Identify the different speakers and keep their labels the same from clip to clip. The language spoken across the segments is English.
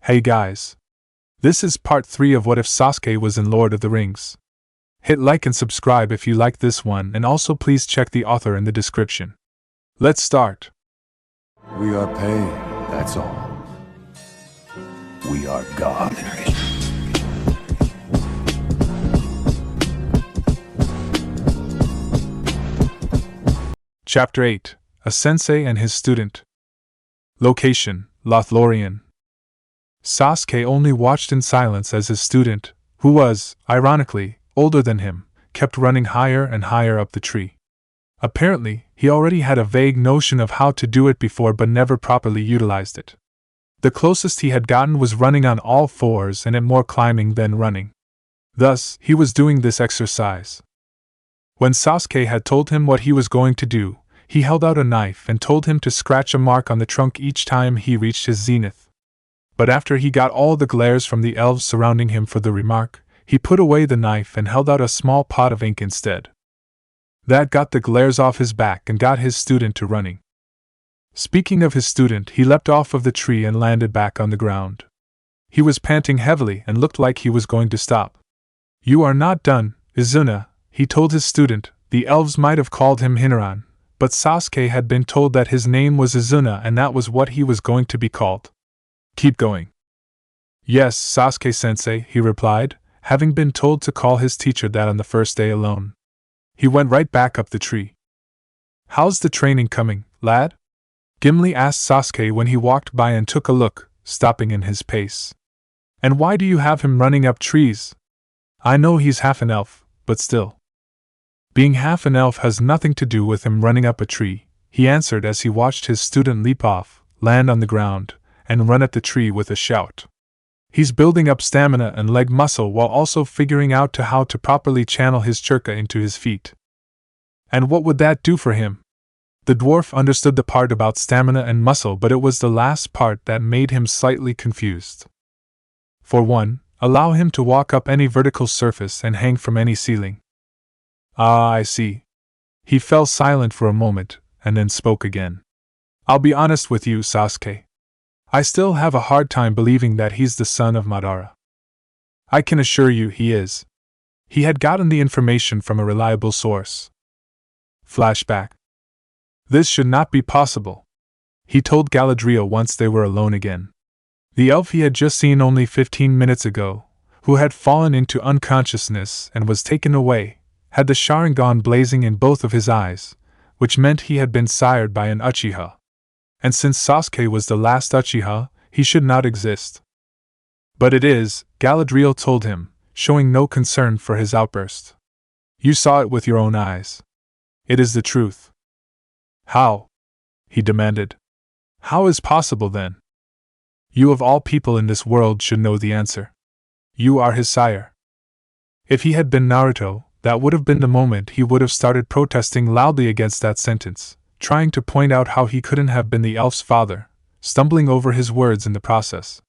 Speaker 1: Hey guys. This is part 3 of What If Sasuke Was in Lord of the Rings. Hit like and subscribe if you like this one, and also please check the author in the description. Let's start.
Speaker 2: We are paid, that's all. We are God.
Speaker 1: Chapter 8. A Sensei and His Student. Location: Lothlorien. Sasuke only watched in silence as his student, who was, ironically, older than him, kept running higher and higher up the tree. Apparently, he already had a vague notion of how to do it before but never properly utilized it. The closest he had gotten was running on all fours and it more climbing than running. Thus, he was doing this exercise. When Sasuke had told him what he was going to do, he held out a knife and told him to scratch a mark on the trunk each time he reached his zenith. But after he got all the glares from the elves surrounding him for the remark, he put away the knife and held out a small pot of ink instead. That got the glares off his back and got his student to running. Speaking of his student, he leapt off of the tree and landed back on the ground. He was panting heavily and looked like he was going to stop. "You are not done, Isuna," he told his student. The elves might have called him Hinaran, but Sasuke had been told that his name was Isuna and that was what he was going to be called. "Keep going." "Yes, Sasuke-sensei," he replied, having been told to call his teacher that on the first day alone. He went right back up the tree. "How's the training coming, lad?" Gimli asked Sasuke when he walked by and took a look, stopping in his pace. "And why do you have him running up trees? I know he's half an elf, but still." "Being half an elf has nothing to do with him running up a tree," he answered as he watched his student leap off, land on the ground, and run at the tree with a shout. "He's building up stamina and leg muscle while also figuring out how to properly channel his chakra into his feet." "And what would that do for him?" The dwarf understood the part about stamina and muscle, but it was the last part that made him slightly confused. "For one, allow him to walk up any vertical surface and hang from any ceiling." "Ah, I see." He fell silent for a moment, and then spoke again. "I'll be honest with you, Sasuke. I still have a hard time believing that he's the son of Madara." "I can assure you he is. He had gotten the information from a reliable source." Flashback. "This should not be possible," he told Galadriel once they were alone again. The elf he had just seen only 15 minutes ago, who had fallen into unconsciousness and was taken away, had the Sharingan blazing in both of his eyes, which meant he had been sired by an uchiha. And since Sasuke was the last uchiha, he should not exist. "But it is," Galadriel told him, showing no concern for his outburst. "You saw it with your own eyes. It is the truth." "How?" he demanded. "How is possible then?" "You of all people in this world should know the answer. You are his sire." If he had been Naruto, that would have been the moment he would have started protesting loudly against that sentence, trying to point out how he couldn't have been the elf's father, stumbling over his words in the process.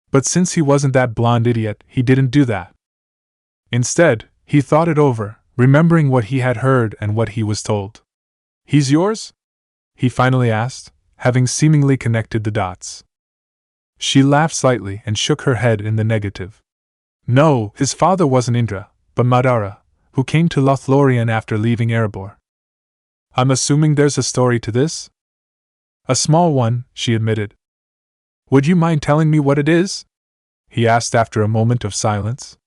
Speaker 1: But since he wasn't that blonde idiot, he didn't do that. Instead, he thought it over, remembering what he had heard and what he was told. "He's yours?" he finally asked, having seemingly connected the dots. She laughed slightly and shook her head in the negative. "No, his father wasn't Indra, but Madara, who came to Lothlorien after leaving Erebor." "I'm assuming there's a story to this?" "A small one," she admitted. "Would you mind telling me what it is?" he asked after a moment of silence.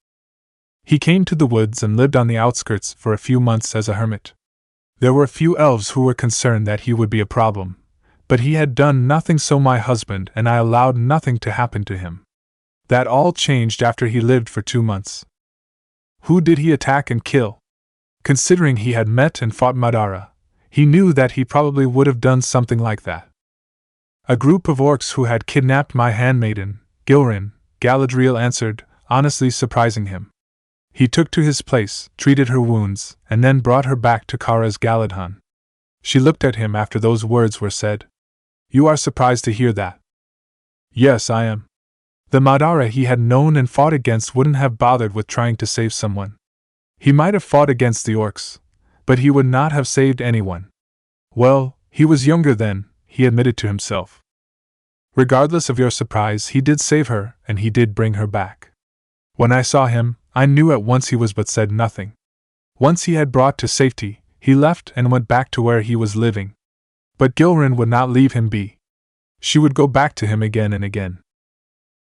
Speaker 1: He came to the woods and lived on the outskirts for a few months as a hermit. There were a few elves who were concerned that he would be a problem, but he had done nothing, so my husband and I allowed nothing to happen to him. That all changed after he lived for 2 months. Who did he attack and kill? Considering he had met and fought Madara, he knew that he probably would have done something like that. "A group of orcs who had kidnapped my handmaiden, Gilrin," Galadriel answered, honestly surprising him. "He took to his place, treated her wounds, and then brought her back to Kara's Galadhan." She looked at him after those words were said. "You are surprised to hear that?" "Yes, I am. The Madara he had known and fought against wouldn't have bothered with trying to save someone. He might have fought against the orcs, but he would not have saved anyone. Well, he was younger then, he admitted to himself. Regardless of your surprise, he did save her, and he did bring her back. When I saw him, I knew at once he was but said nothing. Once he had brought to safety, he left and went back to where he was living. But Gilrin would not leave him be. She would go back to him again and again.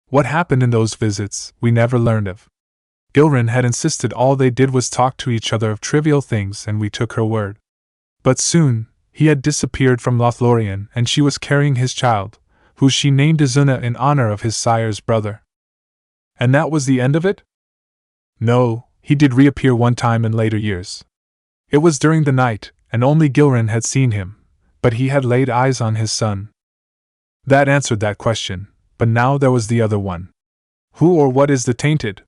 Speaker 1: What happened in those visits, we never learned of. Gilrin had insisted all they did was talk to each other of trivial things, and we took her word. But soon, he had disappeared from Lothlorien, and she was carrying his child, who she named Isuna in honor of his sire's brother. And that was the end of it? No, he did reappear one time in later years. It was during the night, and only Gilrin had seen him, but he had laid eyes on his son. That answered that question, but now there was the other one. Who or what is the Tainted?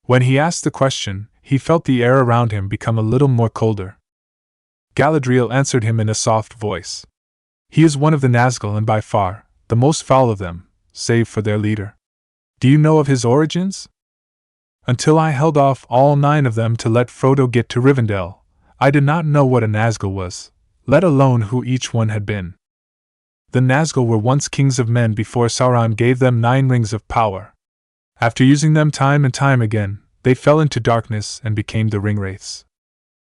Speaker 1: When he asked the question, he felt the air around him become a little more colder. Galadriel answered him in a soft voice. He is one of the Nazgul and by far the most foul of them, save for their leader. Do you know of his origins? Until I held off all 9 of them to let Frodo get to Rivendell, I did not know what a Nazgul was, let alone who each one had been. The Nazgul were once kings of men before Sauron gave them 9 rings of power. After using them time and time again, they fell into darkness and became the Ringwraiths.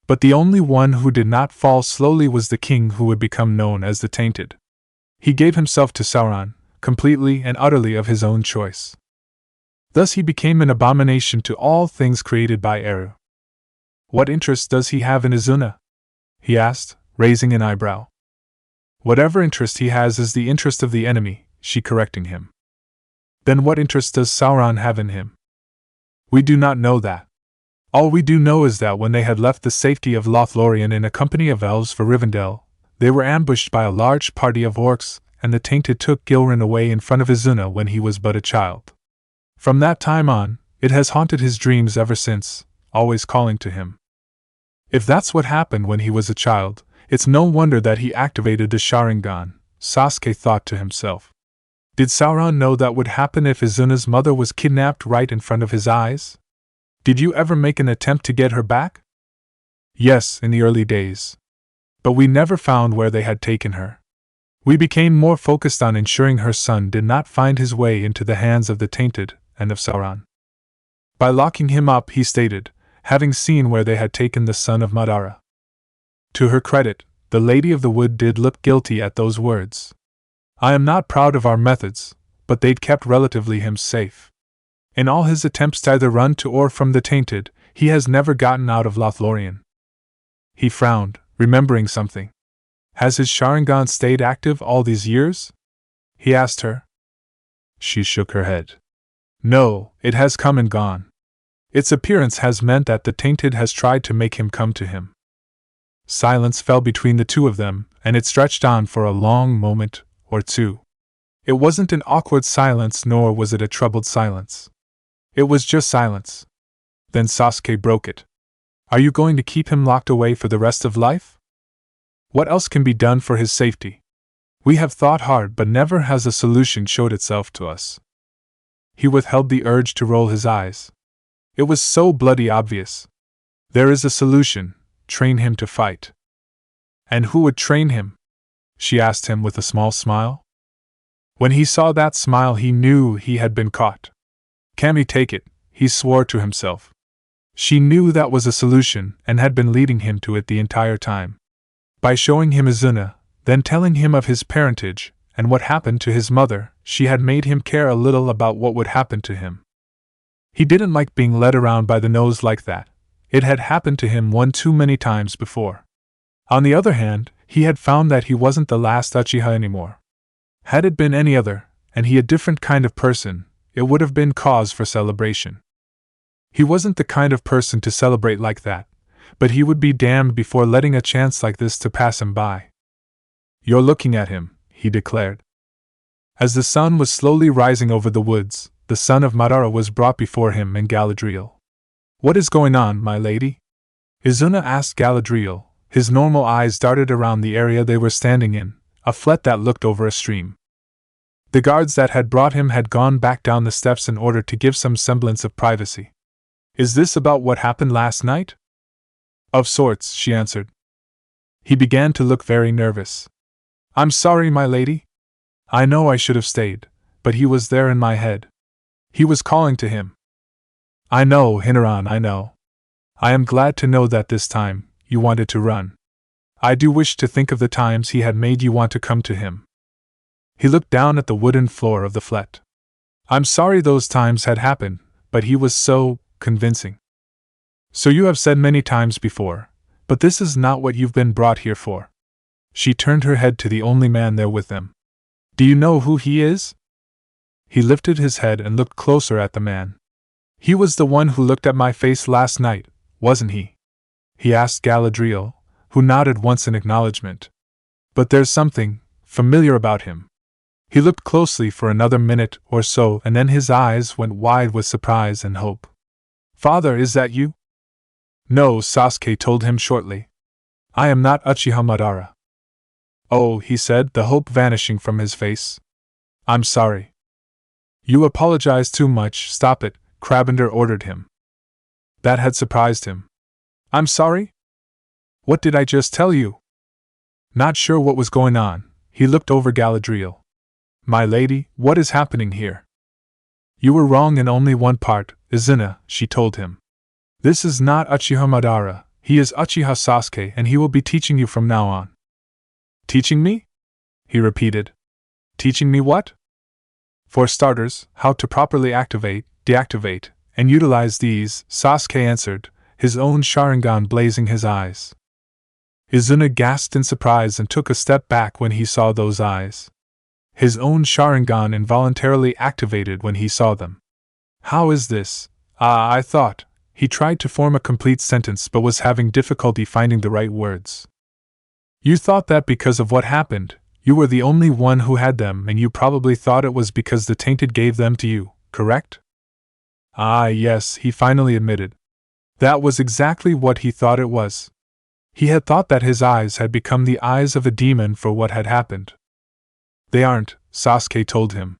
Speaker 1: But the only one who did not fall slowly was the king who would become known as the Tainted. He gave himself to Sauron, completely and utterly of his own choice. Thus he became an abomination to all things created by Eru. What interest does he have in Isuna? He asked, raising an eyebrow. Whatever interest he has is the interest of the enemy, she correcting him. Then what interest does Sauron have in him? We do not know that. All we do know is that when they had left the safety of Lothlorien in a company of elves for Rivendell, they were ambushed by a large party of orcs, and the Tainted took Gilrin away in front of Isuna when he was but a child. From that time on, it has haunted his dreams ever since, always calling to him. If that's what happened when he was a child, it's no wonder that he activated the Sharingan, Sasuke thought to himself. Did Sauron know that would happen if Isuna's mother was kidnapped right in front of his eyes? Did you ever make an attempt to get her back? Yes, in the early days. But we never found where they had taken her. We became more focused on ensuring her son did not find his way into the hands of the Tainted and of Sauron. By locking him up, he stated, having seen where they had taken the son of Madara. To her credit, the Lady of the Wood did look guilty at those words. I am not proud of our methods, but they'd kept relatively him safe. In all his attempts to either run to or from the Tainted, he has never gotten out of Lothlorien. He frowned, remembering something. Has his Sharingan stayed active all these years? He asked her. She shook her head. No, it has come and gone. Its appearance has meant that the Tainted has tried to make him come to him. Silence fell between the two of them, and it stretched on for a long moment or two. It wasn't an awkward silence, nor was it a troubled silence. It was just silence. Then Sasuke broke it. Are you going to keep him locked away for the rest of life? What else can be done for his safety? We have thought hard, but never has a solution showed itself to us. He withheld the urge to roll his eyes. It was so bloody obvious. There is a solution: train him to fight. And who would train him? She asked him with a small smile. When he saw that smile, he knew he had been caught. Can he take it? He swore to himself. She knew that was a solution, and had been leading him to it the entire time. By showing him Isuna, then telling him of his parentage, and what happened to his mother, she had made him care a little about what would happen to him. He didn't like being led around by the nose like that. It had happened to him one too many times before. On the other hand, he had found that he wasn't the last Uchiha anymore. Had it been any other, and he a different kind of person, it would have been cause for celebration. He wasn't the kind of person to celebrate like that, but he would be damned before letting a chance like this to pass him by. You're looking at him, he declared. As the sun was slowly rising over the woods, the son of Madara was brought before him and Galadriel. What is going on, my lady? Isuna asked Galadriel. His normal eyes darted around the area they were standing in, a flet that looked over a stream. The guards that had brought him had gone back down the steps in order to give some semblance of privacy. Is this about what happened last night? Of sorts, she answered. He began to look very nervous. I'm sorry, my lady. I know I should have stayed, but he was there in my head. He was calling to him. I know, Hinaran, I know. I am glad to know that this time, you wanted to run. I do wish to think of the times he had made you want to come to him. He looked down at the wooden floor of the flat. I'm sorry those times had happened, but he was so convincing. So you have said many times before, but this is not what you've been brought here for. She turned her head to the only man there with them. Do you know who he is? He lifted his head and looked closer at the man. He was the one who looked at my face last night, wasn't he? He asked Galadriel, who nodded once in acknowledgement. But there's something familiar about him. He looked closely for another minute or so, and then his eyes went wide with surprise and hope. Father, is that you? No, Sasuke told him shortly. I am not Uchiha Madara. Oh, he said, the hope vanishing from his face. I'm sorry. You apologize too much, stop it, Krabender ordered him. That had surprised him. I'm sorry? What did I just tell you? Not sure what was going on, he looked over Galadriel. My lady, what is happening here? You were wrong in only one part, Isuna, she told him. This is not Uchiha Madara, he is Uchiha Sasuke, and he will be teaching you from now on. Teaching me? He repeated. Teaching me what? For starters, how to properly activate, deactivate, and utilize these, Sasuke answered, his own Sharingan blazing his eyes. Izuna gasped in surprise and took a step back when he saw those eyes. His own Sharingan involuntarily activated when he saw them. How is this? I thought. He tried to form a complete sentence but was having difficulty finding the right words. You thought that because of what happened, you were the only one who had them, and you probably thought it was because the Tainted gave them to you, correct? Ah, yes, he finally admitted. That was exactly what he thought it was. He had thought that his eyes had become the eyes of a demon for what had happened. They aren't, Sasuke told him.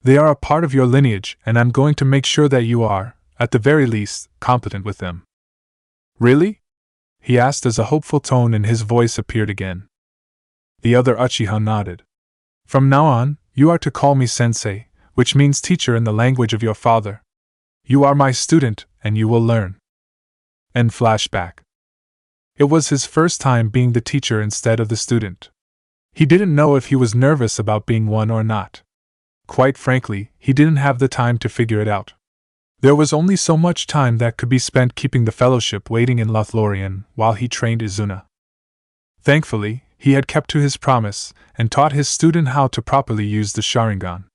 Speaker 1: They are a part of your lineage, and I'm going to make sure that you are, at the very least, competent with them. Really? He asked as a hopeful tone in his voice appeared again. The other Uchiha nodded. From now on, you are to call me sensei, which means teacher in the language of your father. You are my student, and you will learn. End flashback. It was his first time being the teacher instead of the student. He didn't know if he was nervous about being one or not. Quite frankly, he didn't have the time to figure it out. There was only so much time that could be spent keeping the fellowship waiting in Lothlorien while he trained Izuna. Thankfully, he had kept to his promise and taught his student how to properly use the Sharingan.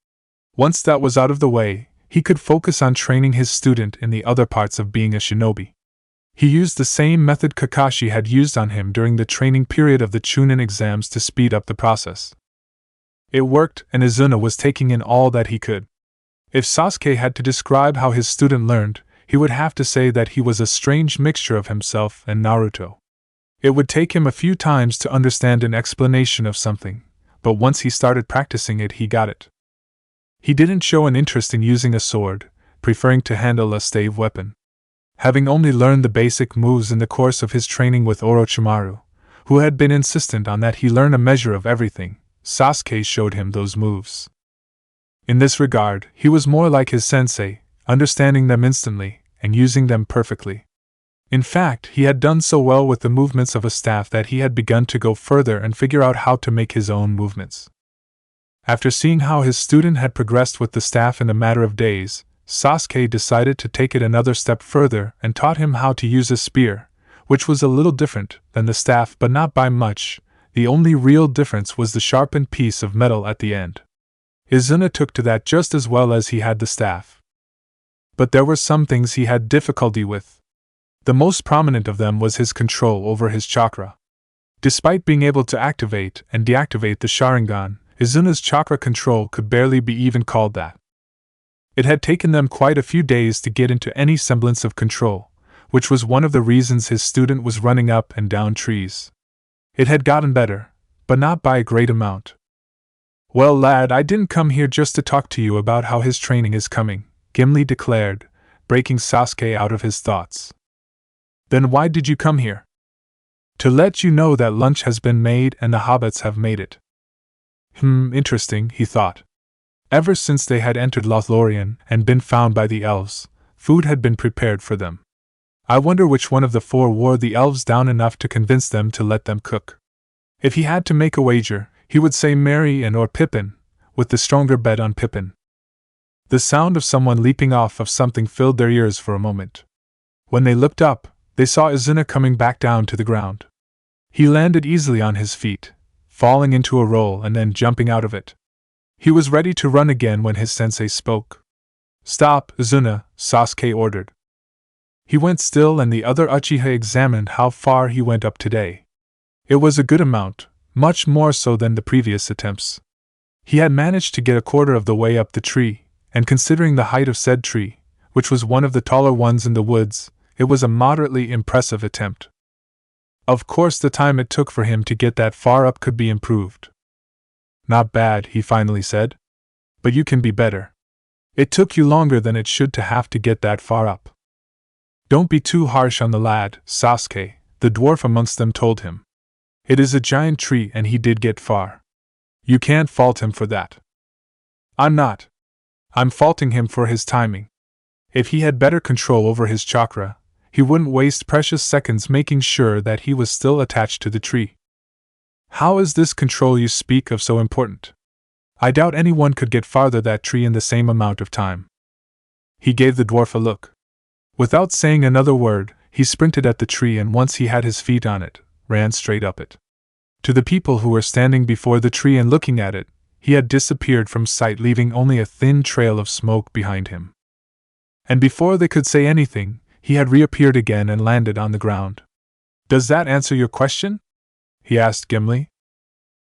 Speaker 1: Once that was out of the way, he could focus on training his student in the other parts of being a shinobi. He used the same method Kakashi had used on him during the training period of the Chunin exams to speed up the process. It worked, and Izuna was taking in all that he could. If Sasuke had to describe how his student learned, he would have to say that he was a strange mixture of himself and Naruto. It would take him a few times to understand an explanation of something, but once he started practicing it, he got it. He didn't show an interest in using a sword, preferring to handle a stave weapon. Having only learned the basic moves in the course of his training with Orochimaru, who had been insistent on that he learn a measure of everything, Sasuke showed him those moves. In this regard, he was more like his sensei, understanding them instantly and using them perfectly. In fact, he had done so well with the movements of a staff that he had begun to go further and figure out how to make his own movements. After seeing how his student had progressed with the staff in a matter of days, Sasuke decided to take it another step further and taught him how to use a spear, which was a little different than the staff but not by much. The only real difference was the sharpened piece of metal at the end. Izuna took to that just as well as he had the staff. But there were some things he had difficulty with. The most prominent of them was his control over his chakra. Despite being able to activate and deactivate the Sharingan, Izuna's chakra control could barely be even called that. It had taken them quite a few days to get into any semblance of control, which was one of the reasons his student was running up and down trees. It had gotten better, but not by a great amount. Well, lad, I didn't come here just to talk to you about how his training is coming, Gimli declared, breaking Sasuke out of his thoughts. Then why did you come here? To let you know that lunch has been made and the hobbits have made it. Interesting, he thought. Ever since they had entered Lothlorien and been found by the Elves, food had been prepared for them. I wonder which one of the four wore the Elves down enough to convince them to let them cook. If he had to make a wager, he would say Merry and or Pippin, with the stronger bet on Pippin. The sound of someone leaping off of something filled their ears for a moment. When they looked up, they saw Isuna coming back down to the ground. He landed easily on his feet, falling into a roll and then jumping out of it. He was ready to run again when his sensei spoke. "Stop, Isuna," Sasuke ordered. He went still and the other uchiha examined how far he went up today. It was a good amount, much more so than the previous attempts. He had managed to get a quarter of the way up the tree, and considering the height of said tree, which was one of the taller ones in the woods, it was a moderately impressive attempt. Of course, the time it took for him to get that far up could be improved. "Not bad," he finally said. "But you can be better. It took you longer than it should to have to get that far up." "Don't be too harsh on the lad, Sasuke," the dwarf amongst them told him. "It is a giant tree and he did get far. You can't fault him for that." "I'm not. I'm faulting him for his timing. If he had better control over his chakra, he wouldn't waste precious seconds making sure that he was still attached to the tree." "How is this control you speak of so important? I doubt anyone could get farther that tree in the same amount of time." He gave the dwarf a look. Without saying another word, he sprinted at the tree and once he had his feet on it, ran straight up it. To the people who were standing before the tree and looking at it, he had disappeared from sight, leaving only a thin trail of smoke behind him. And before they could say anything, he had reappeared again and landed on the ground. "Does that answer your question?" he asked Gimli.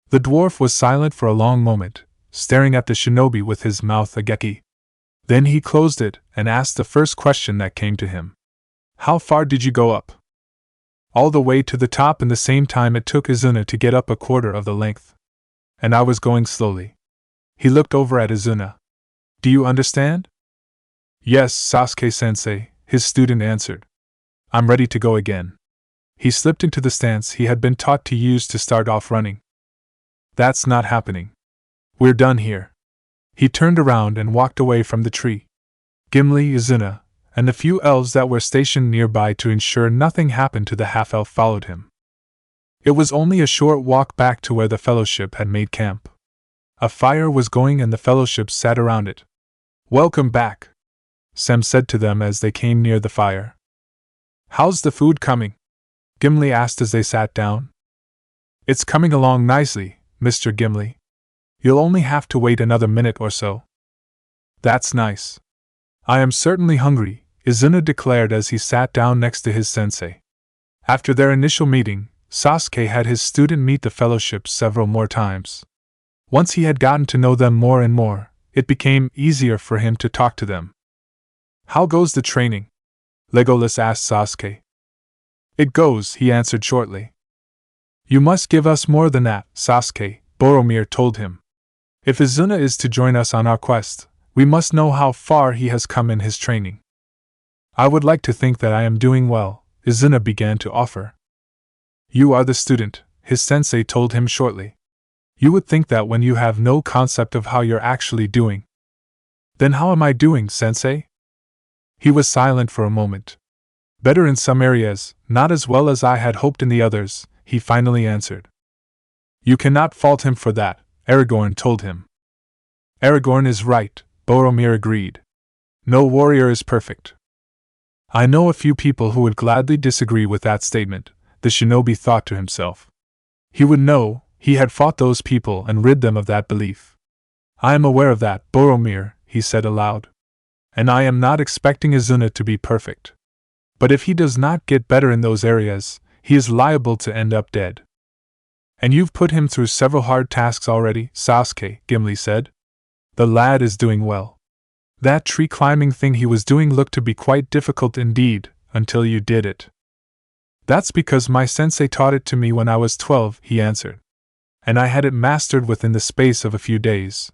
Speaker 1: The dwarf was silent for a long moment, staring at the shinobi with his mouth agape. Then he closed it and asked the first question that came to him. "How far did you go up?" "All the way to the top in the same time it took Isuna to get up a quarter of the length. And I was going slowly." He looked over at Isuna. "Do you understand?" "Yes, Sasuke-sensei," his student answered. "I'm ready to go again." He slipped into the stance he had been taught to use to start off running. "That's not happening. We're done here." He turned around and walked away from the tree. Gimli, Isuna, and the few elves that were stationed nearby to ensure nothing happened to the half-elf followed him. It was only a short walk back to where the fellowship had made camp. A fire was going and the fellowship sat around it. "Welcome back," Sem said to them as they came near the fire. "How's the food coming?" Gimli asked as they sat down. "It's coming along nicely, Mr. Gimli. You'll only have to wait another minute or so." "That's nice. I am certainly hungry," Izuna declared as he sat down next to his sensei. After their initial meeting, Sasuke had his student meet the fellowship several more times. Once he had gotten to know them more and more, it became easier for him to talk to them. "How goes the training?" Legolas asked Sasuke. "It goes," he answered shortly. "You must give us more than that, Sasuke," Boromir told him. "If Izuna is to join us on our quest, we must know how far he has come in his training." "I would like to think that I am doing well," Izuna began to offer. "You are the student," his sensei told him shortly. "You would think that when you have no concept of how you're actually doing." "Then how am I doing, sensei?" He was silent for a moment. "Better in some areas, not as well as I had hoped in the others," he finally answered. "You cannot fault him for that," Aragorn told him. "Aragorn is right," Boromir agreed. "No warrior is perfect." "I know a few people who would gladly disagree with that statement," the shinobi thought to himself. He would know, he had fought those people and rid them of that belief. "I am aware of that, Boromir," he said aloud. "And I am not expecting Izuna to be perfect. But if he does not get better in those areas, he is liable to end up dead." "And you've put him through several hard tasks already, Sasuke," Gimli said. "The lad is doing well. That tree climbing thing he was doing looked to be quite difficult indeed, until you did it." "That's because my sensei taught it to me when I was 12, he answered. "And I had it mastered within the space of a few days."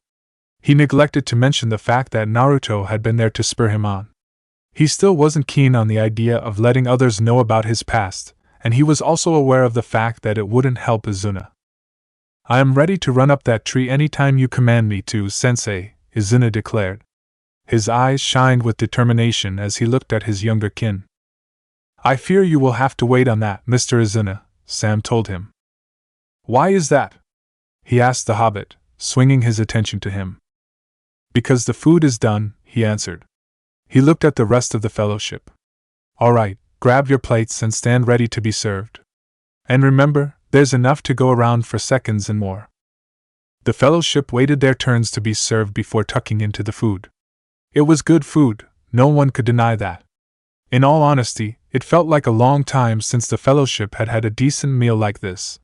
Speaker 1: He neglected to mention the fact that Naruto had been there to spur him on. He still wasn't keen on the idea of letting others know about his past, and he was also aware of the fact that it wouldn't help Izuna. "I am ready to run up that tree any time you command me to, sensei," Isuna declared. His eyes shined with determination as he looked at his younger kin. I fear you will have to wait on that, Mr. Isuna, Sam told him. Why is that? He asked the hobbit, swinging his attention to him. Because the food is done, he answered. He looked at the rest of the fellowship. All right, grab your plates and stand ready to be served. And remember, there's enough to go around for seconds and more. The fellowship waited their turns to be served before tucking into the food. It was good food, no one could deny that. In all honesty, it felt like a long time since the fellowship had had a decent meal like this.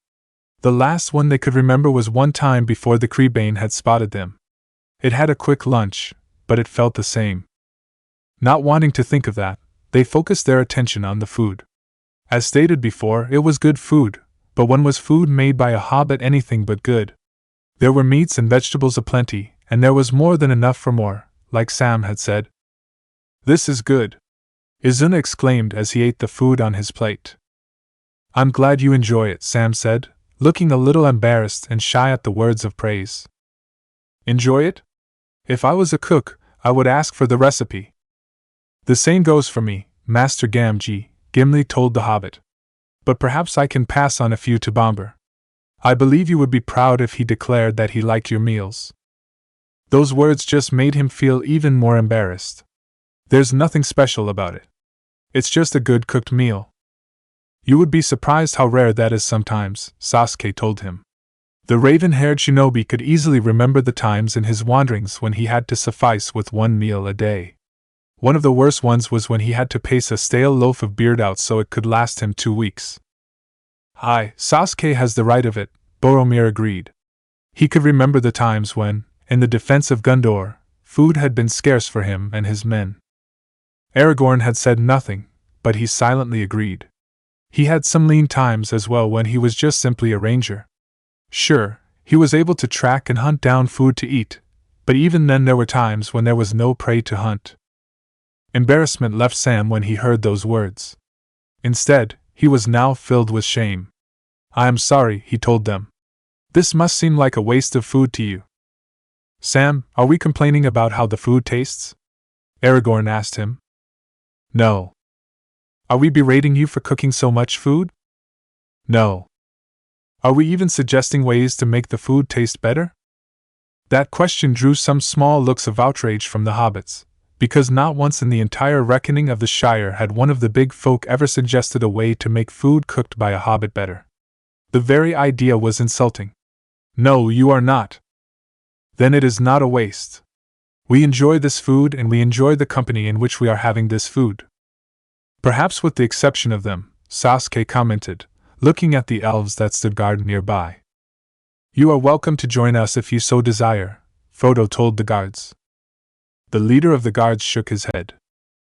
Speaker 1: The last one they could remember was one time before the Creebane had spotted them. It had a quick lunch, but it felt the same. Not wanting to think of that, they focused their attention on the food. As stated before, it was good food, but when was food made by a hobbit anything but good? There were meats and vegetables aplenty, and there was more than enough for more, like Sam had said. This is good, Isuna exclaimed as he ate the food on his plate. I'm glad you enjoy it, Sam said, looking a little embarrassed and shy at the words of praise. Enjoy it? If I was a cook, I would ask for the recipe. The same goes for me, Master Gamgee, Gimli told the hobbit. But perhaps I can pass on a few to Bombur. I believe you would be proud if he declared that he liked your meals. Those words just made him feel even more embarrassed. There's nothing special about it. It's just a good cooked meal. You would be surprised how rare that is sometimes, Sasuke told him. The raven-haired shinobi could easily remember the times in his wanderings when he had to suffice with one meal a day. One of the worst ones was when he had to pace a stale loaf of beard out so it could last him 2 weeks. Aye, Sasuke has the right of it, Boromir agreed. He could remember the times when, in the defense of Gondor, food had been scarce for him and his men. Aragorn had said nothing, but he silently agreed. He had some lean times as well when he was just simply a ranger. Sure, he was able to track and hunt down food to eat, but even then there were times when there was no prey to hunt. Embarrassment left Sam when he heard those words. Instead, he was now filled with shame. I am sorry, he told them. This must seem like a waste of food to you. Sam, are we complaining about how the food tastes? Aragorn asked him. No. Are we berating you for cooking so much food? No. Are we even suggesting ways to make the food taste better? That question drew some small looks of outrage from the hobbits, because not once in the entire reckoning of the Shire had one of the big folk ever suggested a way to make food cooked by a hobbit better. The very idea was insulting. No, you are not. Then it is not a waste. We enjoy this food and we enjoy the company in which we are having this food. Perhaps with the exception of them, Sasuke commented, looking at the elves that stood guard nearby. You are welcome to join us if you so desire, Frodo told the guards. The leader of the guards shook his head.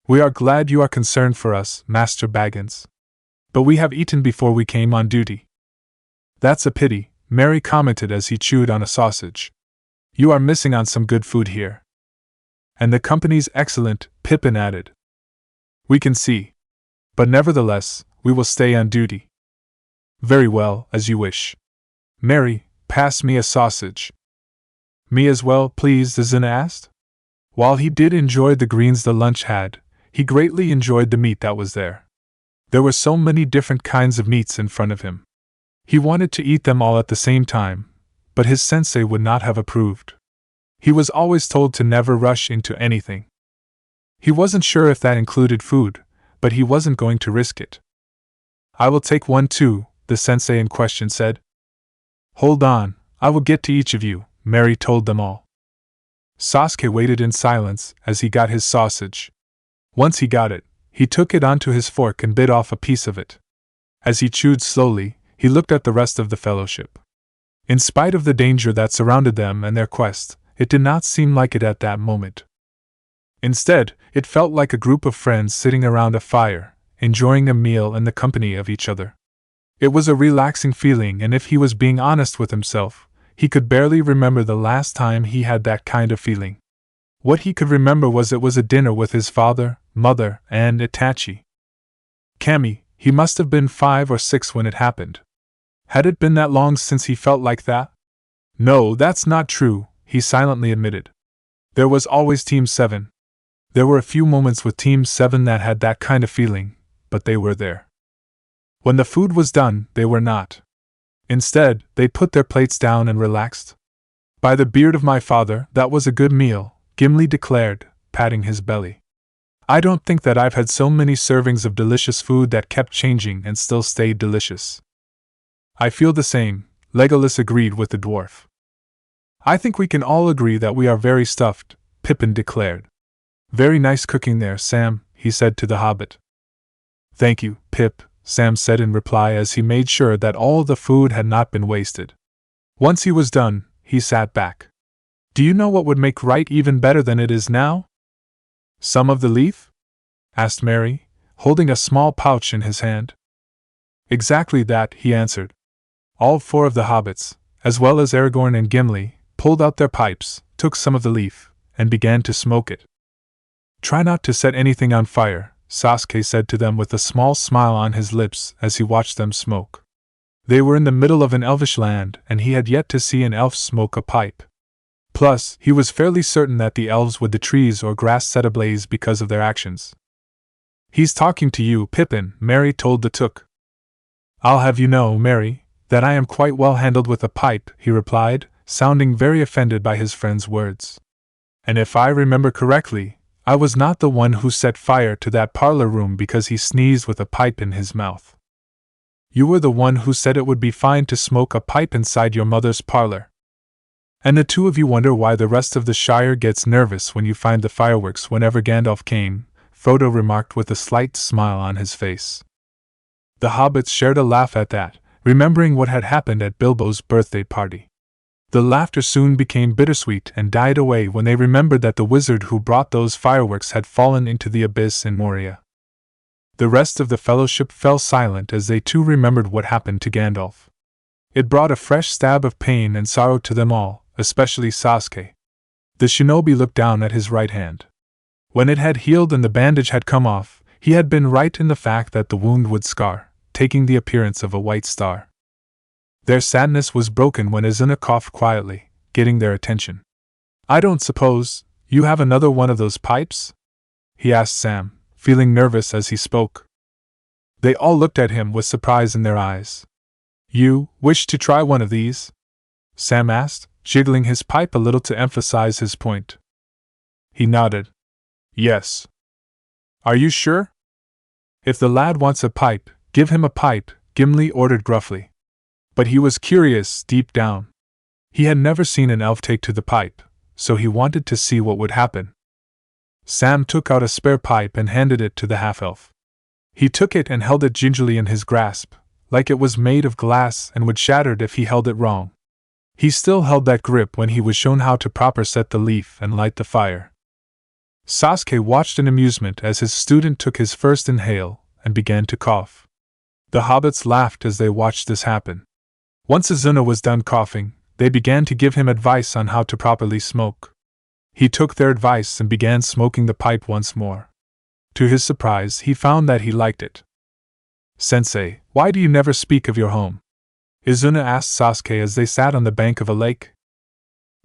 Speaker 1: We are glad you are concerned for us, Master Baggins. But we have eaten before we came on duty. That's a pity, Merry commented as he chewed on a sausage. You are missing on some good food here. And the company's excellent, Pippin added. We can see. But nevertheless, we will stay on duty. Very well, as you wish. Merry, pass me a sausage. Me as well, please, Isuna asked. While he did enjoy the greens the lunch had, he greatly enjoyed the meat that was there. There were so many different kinds of meats in front of him. He wanted to eat them all at the same time, but his sensei would not have approved. He was always told to never rush into anything. He wasn't sure if that included food, but he wasn't going to risk it. I will take one too, the sensei in question said. Hold on, I will get to each of you, Merry told them all. Sasuke waited in silence as he got his sausage. Once he got it, he took it onto his fork and bit off a piece of it. As he chewed slowly, he looked at the rest of the fellowship. In spite of the danger that surrounded them and their quest, it did not seem like it at that moment. Instead, it felt like a group of friends sitting around a fire, enjoying a meal in the company of each other. It was a relaxing feeling, and if he was being honest with himself, he could barely remember the last time he had that kind of feeling. What he could remember was it was a dinner with his father, mother, and Itachi. Kami, he must have been 5 or 6 when it happened. Had it been that long since he felt like that? No, that's not true, he silently admitted. There was always Team 7. There were a few moments with Team 7 that had that kind of feeling, but they were there. When the food was done, they were not. Instead, they put their plates down and relaxed. By the beard of my father, that was a good meal, Gimli declared, patting his belly. I don't think that I've had so many servings of delicious food that kept changing and still stayed delicious. I feel the same, Legolas agreed with the dwarf. I think we can all agree that we are very stuffed, Pippin declared. Very nice cooking there, Sam, he said to the hobbit. Thank you, Pip, Sam said in reply as he made sure that all the food had not been wasted. Once he was done, he sat back. Do you know what would make right even better than it is now? Some of the leaf? Asked Merry, holding a small pouch in his hand. Exactly that, he answered. All 4 of the hobbits, as well as Aragorn and Gimli, pulled out their pipes, took some of the leaf, and began to smoke it. Try not to set anything on fire, Sasuke said to them with a small smile on his lips as he watched them smoke. They were in the middle of an elvish land, and he had yet to see an elf smoke a pipe. Plus, he was fairly certain that the elves would the trees or grass set ablaze because of their actions. He's talking to you, Pippin, Merry told the Took. I'll have you know, Merry, that I am quite well handled with a pipe, he replied, sounding very offended by his friend's words. And if I remember correctly, I was not the one who set fire to that parlor room because he sneezed with a pipe in his mouth. You were the one who said it would be fine to smoke a pipe inside your mother's parlor. And the 2 of you wonder why the rest of the Shire gets nervous when you find the fireworks whenever Gandalf came, Frodo remarked with a slight smile on his face. The hobbits shared a laugh at that, remembering what had happened at Bilbo's birthday party. The laughter soon became bittersweet and died away when they remembered that the wizard who brought those fireworks had fallen into the abyss in Moria. The rest of the fellowship fell silent as they too remembered what happened to Gandalf. It brought a fresh stab of pain and sorrow to them all, especially Sasuke. The shinobi looked down at his right hand. When it had healed and the bandage had come off, he had been right in the fact that the wound would scar, taking the appearance of a white star. Their sadness was broken when Isuna coughed quietly, getting their attention. I don't suppose you have another one of those pipes? He asked Sam, feeling nervous as he spoke. They all looked at him with surprise in their eyes. You wish to try one of these? Sam asked, jiggling his pipe a little to emphasize his point. He nodded. Yes. Are you sure? If the lad wants a pipe, give him a pipe, Gimli ordered gruffly. But he was curious deep down. He had never seen an elf take to the pipe, so he wanted to see what would happen. Sam took out a spare pipe and handed it to the half-elf. He took it and held it gingerly in his grasp, like it was made of glass and would shatter if he held it wrong. He still held that grip when he was shown how to proper set the leaf and light the fire. Sasuke watched in amusement as his student took his first inhale and began to cough. The hobbits laughed as they watched this happen. Once Isuna was done coughing, they began to give him advice on how to properly smoke. He took their advice and began smoking the pipe once more. To his surprise, he found that he liked it. Sensei, why do you never speak of your home? Isuna asked Sasuke as they sat on the bank of a lake.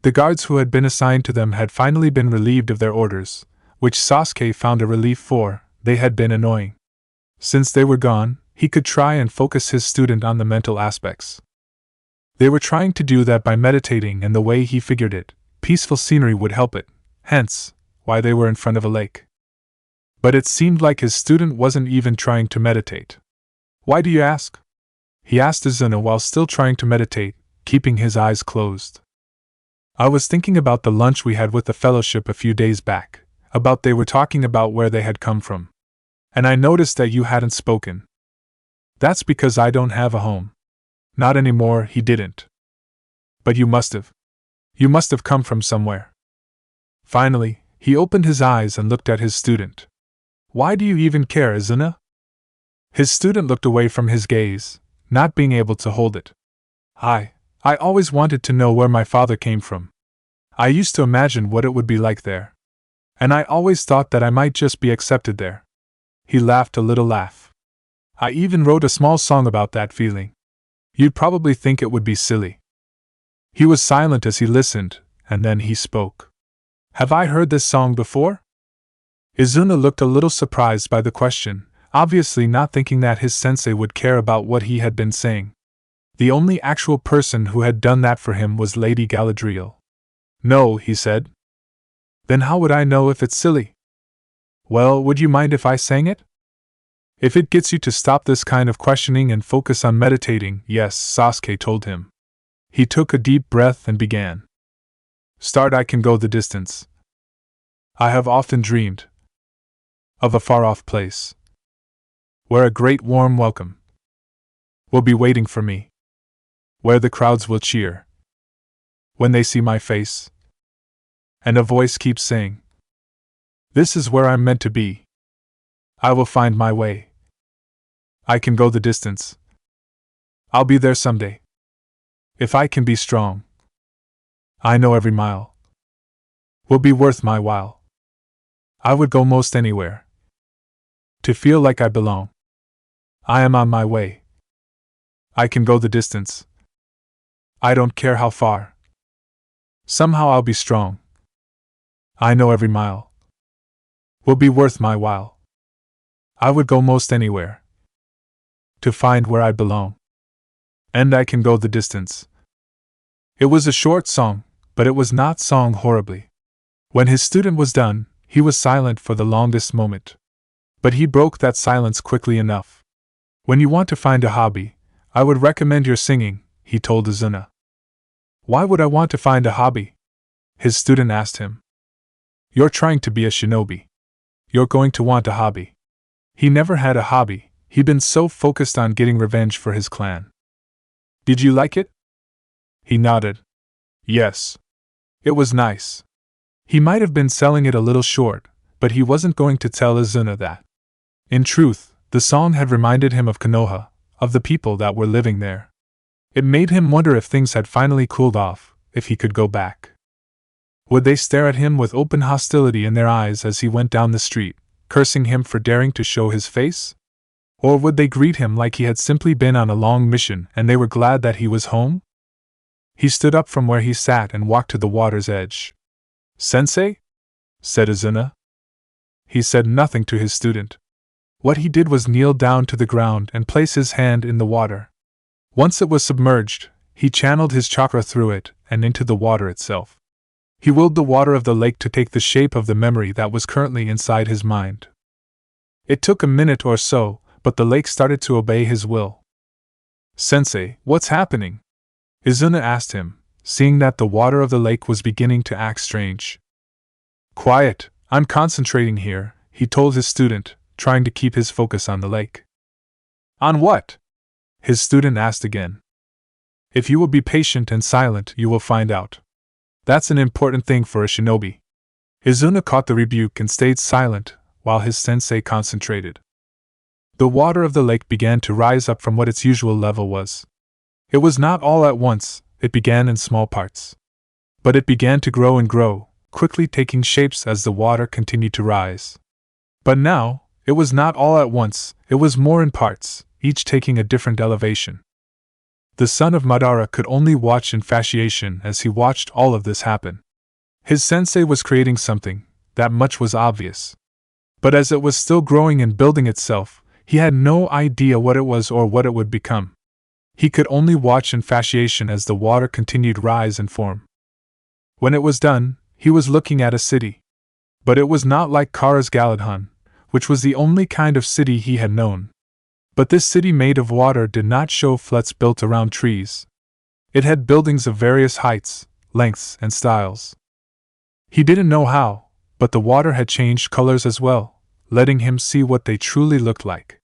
Speaker 1: The guards who had been assigned to them had finally been relieved of their orders, which Sasuke found a relief for. They had been annoying. Since they were gone, he could try and focus his student on the mental aspects. They were trying to do that by meditating, and the way he figured it, peaceful scenery would help it, hence, why they were in front of a lake. But it seemed like his student wasn't even trying to meditate. Why do you ask? He asked Isuna while still trying to meditate, keeping his eyes closed. I was thinking about the lunch we had with the fellowship a few days back, about they were talking about where they had come from. And I noticed that you hadn't spoken. That's because I don't have a home. Not anymore, he didn't. But you must have. You must have come from somewhere. Finally, he opened his eyes and looked at his student. Why do you even care, Isuna? His student looked away from his gaze, not being able to hold it. I always wanted to know where my father came from. I used to imagine what it would be like there. And I always thought that I might just be accepted there. He laughed a little laugh. I even wrote a small song about that feeling. You'd probably think it would be silly. He was silent as he listened, and then he spoke. Have I heard this song before? Izuna looked a little surprised by the question, obviously not thinking that his sensei would care about what he had been saying. The only actual person who had done that for him was Lady Galadriel. No, he said. Then how would I know if it's silly? Well, would you mind if I sang it? If it gets you to stop this kind of questioning and focus on meditating, yes, Sasuke told him. He took a deep breath and began. Start. I can go the distance. I have often dreamed of a far-off place where a great warm welcome will be waiting for me, where the crowds will cheer when they see my face, and a voice keeps saying, this is where I'm meant to be. I will find my way. I can go the distance. I'll be there someday. If I can be strong, I know every mile will be worth my while. I would go most anywhere to feel like I belong. I am on my way. I can go the distance. I don't care how far. Somehow I'll be strong. I know every mile will be worth my while. I would go most anywhere to find where I belong. And I can go the distance. It was a short song, but it was not sung horribly. When his student was done, he was silent for the longest moment. But he broke that silence quickly enough. When you want to find a hobby, I would recommend your singing, he told Izuna. Why would I want to find a hobby? His student asked him. You're trying to be a shinobi. You're going to want a hobby. He never had a hobby, he'd been so focused on getting revenge for his clan. Did you like it? He nodded. Yes. It was nice. He might have been selling it a little short, but he wasn't going to tell Izuna that. In truth, the song had reminded him of Konoha, of the people that were living there. It made him wonder if things had finally cooled off, if he could go back. Would they stare at him with open hostility in their eyes as he went down the street, cursing him for daring to show his face? Or would they greet him like he had simply been on a long mission and they were glad that he was home? He stood up from where he sat and walked to the water's edge. Sensei? Said Izuna. He said nothing to his student. What he did was kneel down to the ground and place his hand in the water. Once it was submerged, he channeled his chakra through it and into the water itself. He willed the water of the lake to take the shape of the memory that was currently inside his mind. It took a minute or so, but the lake started to obey his will. Sensei, what's happening? Izuna asked him, seeing that the water of the lake was beginning to act strange. Quiet, I'm concentrating here, he told his student, trying to keep his focus on the lake. On what? His student asked again. If you will be patient and silent, you will find out. That's an important thing for a shinobi. Izuna caught the rebuke and stayed silent, while his sensei concentrated. The water of the lake began to rise up from what its usual level was. It was not all at once, it began in small parts. But it began to grow and grow, quickly taking shapes as the water continued to rise. But now, it was not all at once, it was more in parts, each taking a different elevation. The son of Madara could only watch in fascination as he watched all of this happen. His sensei was creating something, that much was obvious. But as it was still growing and building itself, he had no idea what it was or what it would become. He could only watch in fascination as the water continued rise and form. When it was done, he was looking at a city. But it was not like Kara's Galadhan, which was the only kind of city he had known. But this city made of water did not show flats built around trees. It had buildings of various heights, lengths, and styles. He didn't know how, but the water had changed colors as well, letting him see what they truly looked like.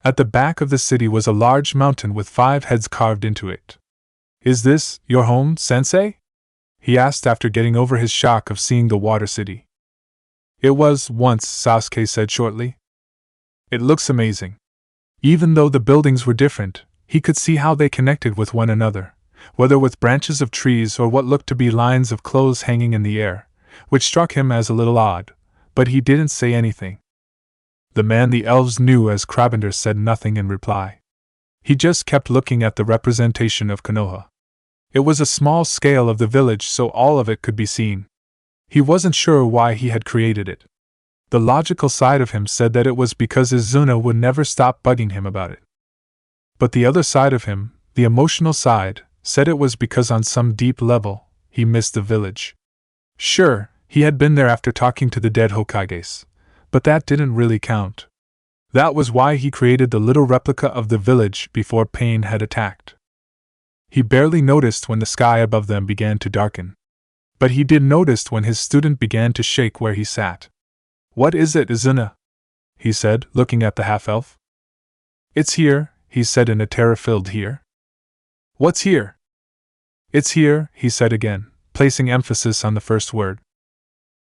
Speaker 1: At the back of the city was a large mountain with 5 heads carved into it. Is this your home, sensei? He asked after getting over his shock of seeing the water city. It was once, Sasuke said shortly. It looks amazing. Even though the buildings were different, he could see how they connected with one another, whether with branches of trees or what looked to be lines of clothes hanging in the air, which struck him as a little odd, but he didn't say anything. The man the elves knew as Krabender said nothing in reply. He just kept looking at the representation of Konoha. It was a small scale of the village, so all of it could be seen. He wasn't sure why he had created it. The logical side of him said that it was because Isuna would never stop bugging him about it. But the other side of him, the emotional side, said it was because on some deep level, he missed the village. Sure, he had been there after talking to the dead Hokages, but that didn't really count. That was why he created the little replica of the village before pain had attacked. He barely noticed when the sky above them began to darken. But he did notice when his student began to shake where he sat. "What is it, Isuna?" he said, looking at the half-elf. "It's here," he said in a terror-filled here. "What's here?" "It's here," he said again, placing emphasis on the first word.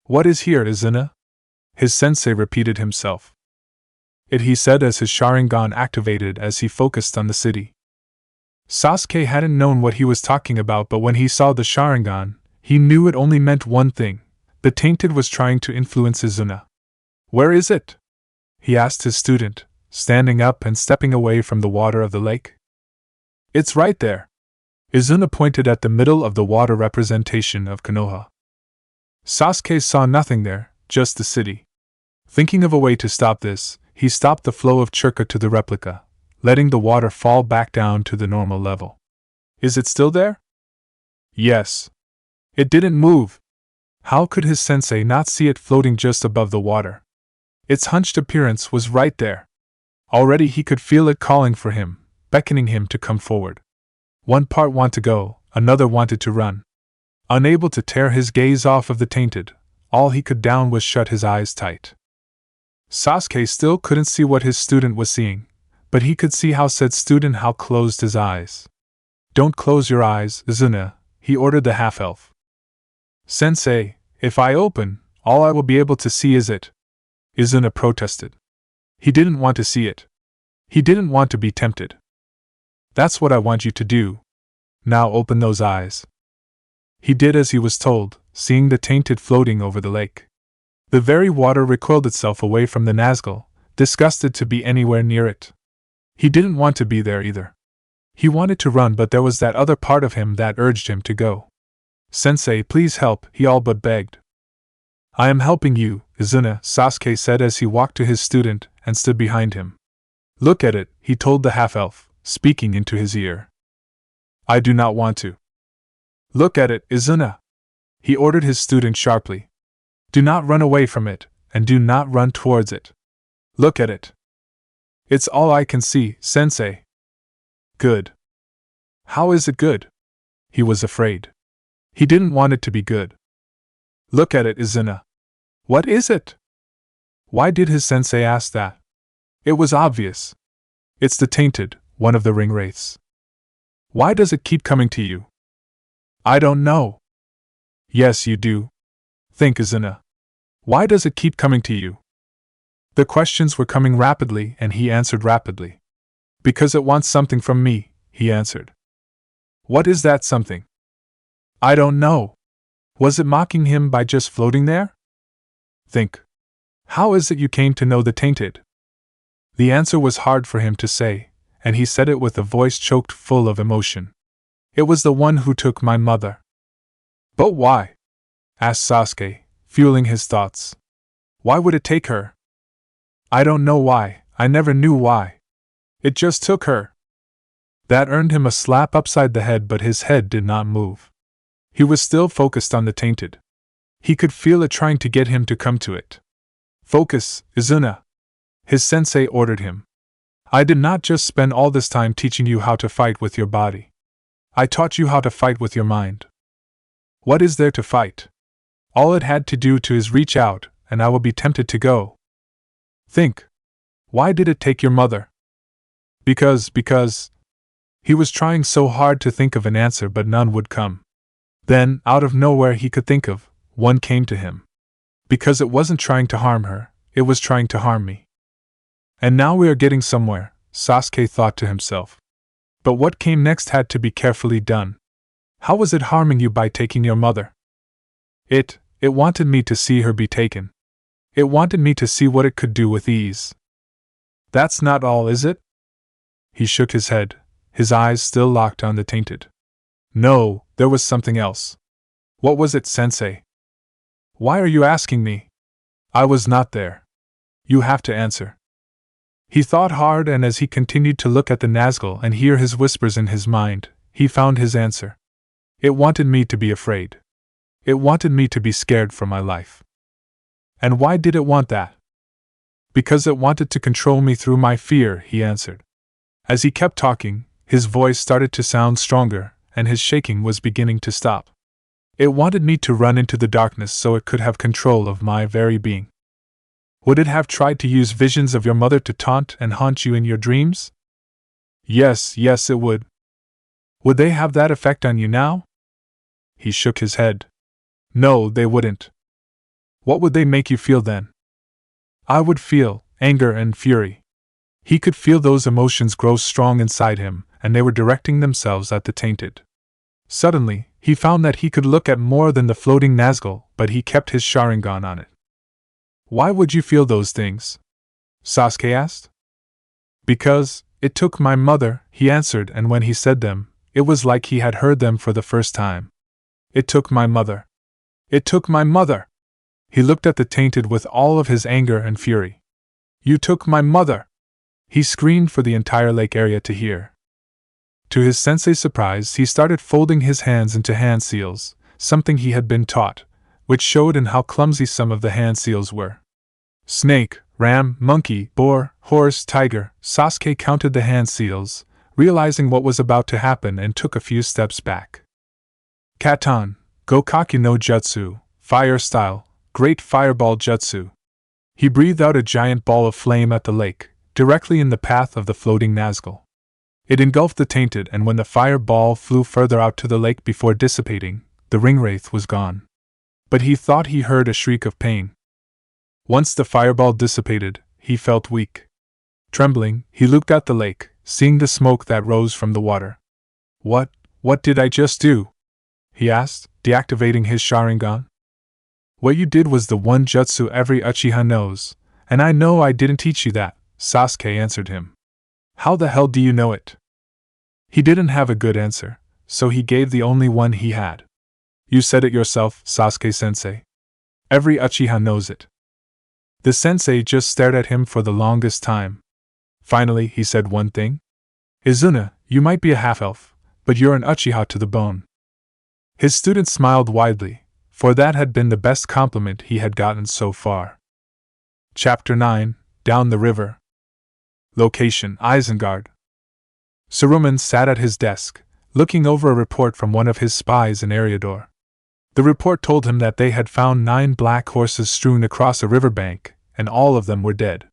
Speaker 1: "What is here, Isuna?" his sensei repeated himself. "It," he said as his Sharingan activated as he focused on the city. Sasuke hadn't known what he was talking about, but when he saw the Sharingan, he knew it only meant one thing: the Tainted was trying to influence Isuna. "Where is it?" he asked his student, standing up and stepping away from the water of the lake. "It's right there." Isuna pointed at the middle of the water representation of Konoha. Sasuke saw nothing there, just the city. Thinking of a way to stop this, he stopped the flow of chakra to the replica, letting the water fall back down to the normal level. "Is it still there?" "Yes." It didn't move. How could his sensei not see it floating just above the water? Its hunched appearance was right there. Already he could feel it calling for him, beckoning him to come forward. One part wanted to go, another wanted to run. Unable to tear his gaze off of the Tainted, all he could do was shut his eyes tight. Sasuke still couldn't see what his student was seeing, but he could see how said student how closed his eyes. "Don't close your eyes, Isuna," he ordered the half-elf. "Sensei, if I open, all I will be able to see is it," Isuna protested. He didn't want to see it. He didn't want to be tempted. "That's what I want you to do. Now open those eyes." He did as he was told, seeing the Tainted floating over the lake. The very water recoiled itself away from the Nazgul, disgusted to be anywhere near it. He didn't want to be there either. He wanted to run, but there was that other part of him that urged him to go. "Sensei, please help," he all but begged. "I am helping you, Isuna," Sasuke said as he walked to his student and stood behind him. "Look at it," he told the half-elf, speaking into his ear. "I do not want to." "Look at it, Isuna," he ordered his student sharply. "Do not run away from it, and do not run towards it. Look at it." "It's all I can see, Sensei." "Good." "How is it good?" He was afraid. He didn't want it to be good. "Look at it, Isuna." "What is it?" Why did his sensei ask that? It was obvious. It's the Tainted, one of the ring wraiths. "Why does it keep coming to you?" "I don't know." "Yes, you do. Think, Isuna. Why does it keep coming to you?" The questions were coming rapidly, and he answered rapidly. "Because it wants something from me," he answered. "What is that something?" "I don't know." Was it mocking him by just floating there? Think. How is it you came to know the Tainted? The answer was hard for him to say, and he said it with a voice choked full of emotion. "It was the one who took my mother." "But why?" asked Sasuke, fueling his thoughts. "Why would it take her?" "I don't know why, I never knew why. It just took her." That earned him a slap upside the head, but his head did not move. He was still focused on the Tainted. He could feel it trying to get him to come to it. "Focus, Isuna," his sensei ordered him. "I did not just spend all this time teaching you how to fight with your body. I taught you how to fight with your mind. What is there to fight? All it had to do to is reach out, and I will be tempted to go. Think. Why did it take your mother?" Because. He was trying so hard to think of an answer, but none would come. Then, out of nowhere he could think of, one came to him. "Because it wasn't trying to harm her, it was trying to harm me." And now we are getting somewhere, Sasuke thought to himself. But what came next had to be carefully done. How was it harming you by taking your mother? It wanted me to see her be taken. It wanted me to see what it could do with ease. That's not all, is it? He shook his head, his eyes still locked on the Tainted. No, there was something else. What was it, Sensei? Why are you asking me? I was not there. You have to answer. He thought hard, and as he continued to look at the Nazgul and hear his whispers in his mind, he found his answer. It wanted me to be afraid. It wanted me to be scared for my life. And why did it want that? Because it wanted to control me through my fear, he answered. As he kept talking, his voice started to sound stronger, and his shaking was beginning to stop. It wanted me to run into the darkness so it could have control of my very being. Would it have tried to use visions of your mother to taunt and haunt you in your dreams? Yes, it would. Would they have that effect on you now? He shook his head. No, they wouldn't. What would they make you feel then? I would feel anger and fury. He could feel those emotions grow strong inside him, and they were directing themselves at the Tainted. Suddenly, he found that he could look at more than the floating Nazgul, but he kept his Sharingan on it. Why would you feel those things? Sasuke asked. Because it took my mother, he answered, and when he said them, it was like he had heard them for the first time. It took my mother. It took my mother! He looked at the Tainted with all of his anger and fury. You took my mother! He screamed for the entire lake area to hear. To his sensei's surprise, he started folding his hands into hand seals, something he had been taught, which showed in how clumsy some of the hand seals were. Snake, ram, monkey, boar, horse, tiger. Sasuke counted the hand seals, realizing what was about to happen, and took a few steps back. Katana, Gokaki no Jutsu, fire style, great fireball jutsu. He breathed out a giant ball of flame at the lake, directly in the path of the floating Nazgul. It engulfed the Tainted, and when the fireball flew further out to the lake before dissipating, the ringwraith was gone. But he thought he heard a shriek of pain. Once the fireball dissipated, he felt weak. Trembling, he looked at the lake, seeing the smoke that rose from the water. What did I just do? He asked, deactivating his Sharingan. What you did was the one jutsu every uchiha knows, and I know I didn't teach you that, Sasuke answered him. How the hell do you know it? He didn't have a good answer, so he gave the only one he had. You said it yourself, Sasuke-sensei. Every uchiha knows it. The sensei just stared at him for the longest time. Finally, he said one thing. Isuna, you might be a half-elf, but you're an uchiha to the bone. His student smiled widely, for that had been the best compliment he had gotten so far. Chapter 9, Down the River. Location, Isengard. Saruman sat at his desk, looking over a report from one of his spies in Eriador. The report told him that they had found 9 black horses strewn across a riverbank, and all of them were dead.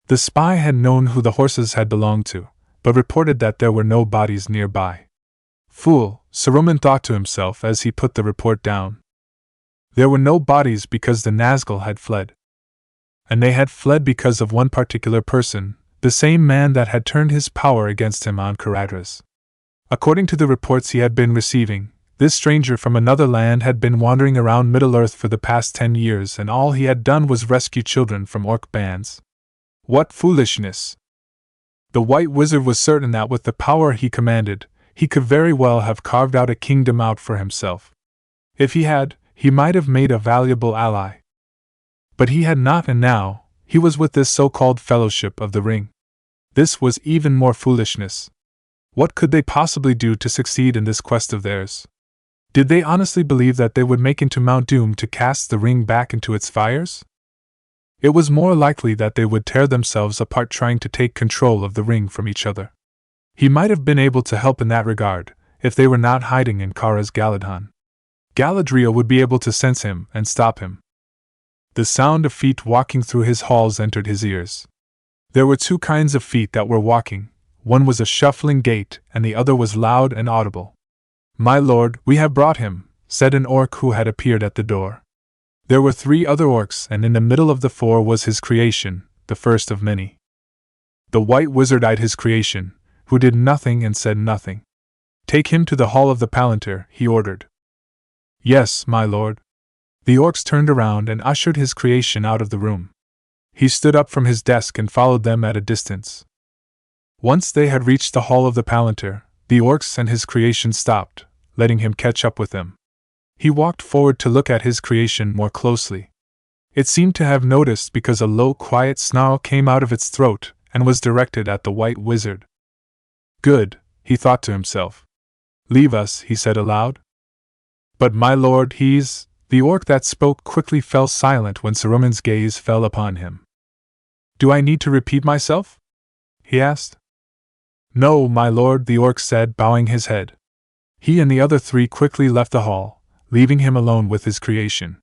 Speaker 1: The spy had known who the horses had belonged to, but reported that there were no bodies nearby. Fool, Saruman thought to himself as he put the report down. There were no bodies because the Nazgul had fled. And they had fled because of one particular person, the same man that had turned his power against him on Caradhras. According to the reports he had been receiving, this stranger from another land had been wandering around Middle-earth for the past 10 years, and all he had done was rescue children from orc bands. What foolishness! The White Wizard was certain that with the power he commanded, he could very well have carved out a kingdom out for himself. If he had, he might have made a valuable ally. But he had not, and now, he was with this so-called Fellowship of the Ring. This was even more foolishness. What could they possibly do to succeed in this quest of theirs? Did they honestly believe that they would make into Mount Doom to cast the ring back into its fires? It was more likely that they would tear themselves apart trying to take control of the ring from each other. He might have been able to help in that regard, if they were not hiding in Kara's Galadhan. Galadriel would be able to sense him and stop him. The sound of feet walking through his halls entered his ears. There were 2 kinds of feet that were walking. One was a shuffling gait, and the other was loud and audible. My lord, we have brought him, said an orc who had appeared at the door. There were 3 other orcs, and in the middle of the 4 was his creation, the first of many. The White Wizard eyed his creation, who did nothing and said nothing. Take him to the hall of the Palantir, he ordered. Yes, my lord. The orcs turned around and ushered his creation out of the room. He stood up from his desk and followed them at a distance. Once they had reached the hall of the Palantir, the orcs and his creation stopped, letting him catch up with them. He walked forward to look at his creation more closely. It seemed to have noticed because a low, quiet snarl came out of its throat and was directed at the white wizard. Good, he thought to himself. Leave us, he said aloud. But my lord, he's… The orc that spoke quickly fell silent when Saruman's gaze fell upon him. Do I need to repeat myself? He asked. No, my lord, the orc said, bowing his head. He and the other three quickly left the hall, leaving him alone with his creation.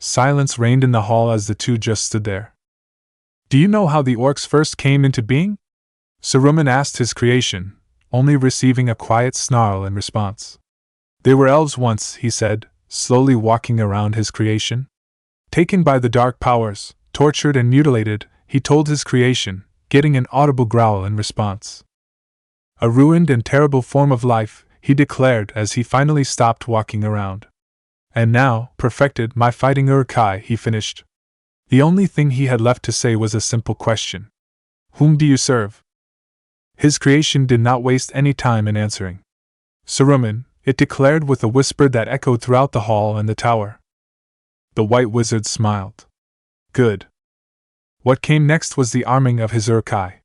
Speaker 1: Silence reigned in the hall as the two just stood there. Do you know how the orcs first came into being? Saruman asked his creation, only receiving a quiet snarl in response. They were elves once, he said, slowly walking around his creation. Taken by the dark powers, tortured and mutilated, he told his creation, getting an audible growl in response. A ruined and terrible form of life, he declared as he finally stopped walking around. And now, perfected, my fighting Uruk-hai, he finished. The only thing he had left to say was a simple question. Whom do you serve? His creation did not waste any time in answering. Saruman, it declared with a whisper that echoed throughout the hall and the tower. The white wizard smiled. Good. What came next was the arming of his Uruk-hai.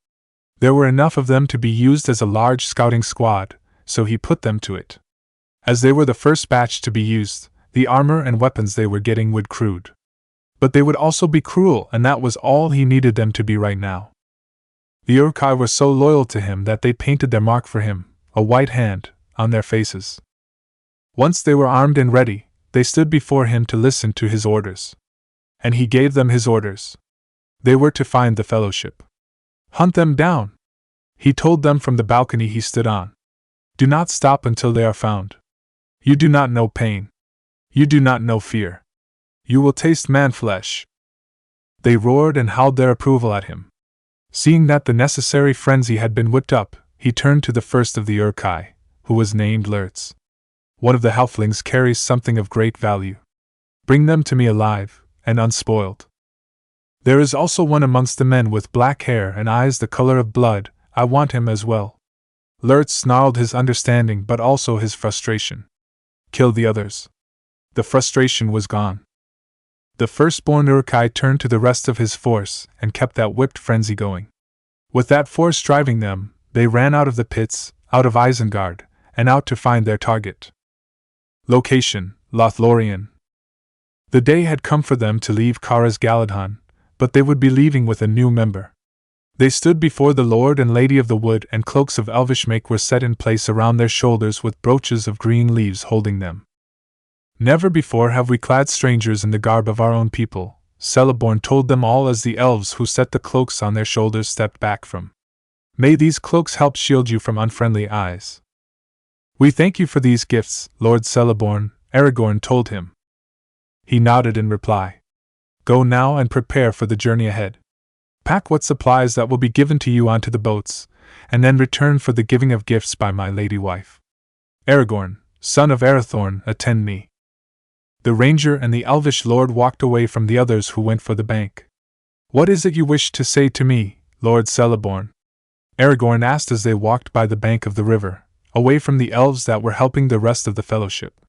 Speaker 1: There were enough of them to be used as a large scouting squad, so he put them to it. As they were the first batch to be used, the armor and weapons they were getting would crude. But they would also be cruel, and that was all he needed them to be right now. The Uruk-hai were so loyal to him that they painted their mark for him, a white hand, on their faces. Once they were armed and ready, they stood before him to listen to his orders. And he gave them his orders. They were to find the Fellowship. Hunt them down. He told them from the balcony he stood on. Do not stop until they are found. You do not know pain. You do not know fear. You will taste man-flesh. They roared and howled their approval at him. Seeing that the necessary frenzy had been whipped up, he turned to the first of the Uruk-hai, who was named Lurtz. One of the halflings carries something of great value. Bring them to me alive, and unspoiled. There is also one amongst the men with black hair and eyes the color of blood. I want him as well. Lurtz snarled his understanding but also his frustration. Kill the others. The frustration was gone. The firstborn Uruk-hai turned to the rest of his force and kept that whipped frenzy going. With that force driving them, they ran out of the pits, out of Isengard, and out to find their target. Location: Lothlorien. The day had come for them to leave Kara's Galadhan, but they would be leaving with a new member. They stood before the Lord and Lady of the Wood, and cloaks of elvish make were set in place around their shoulders with brooches of green leaves holding them. Never before have we clad strangers in the garb of our own people, Celeborn told them all as the elves who set the cloaks on their shoulders stepped back from. May these cloaks help shield you from unfriendly eyes. We thank you for these gifts, Lord Celeborn, Aragorn told him. He nodded in reply. Go now and prepare for the journey ahead. Pack what supplies that will be given to you onto the boats, and then return for the giving of gifts by my lady wife. Aragorn, son of Arathorn, attend me. The ranger and the elvish lord walked away from the others who went for the bank. What is it you wish to say to me, Lord Celeborn? Aragorn asked as they walked by the bank of the river, away from the elves that were helping the rest of the Fellowship.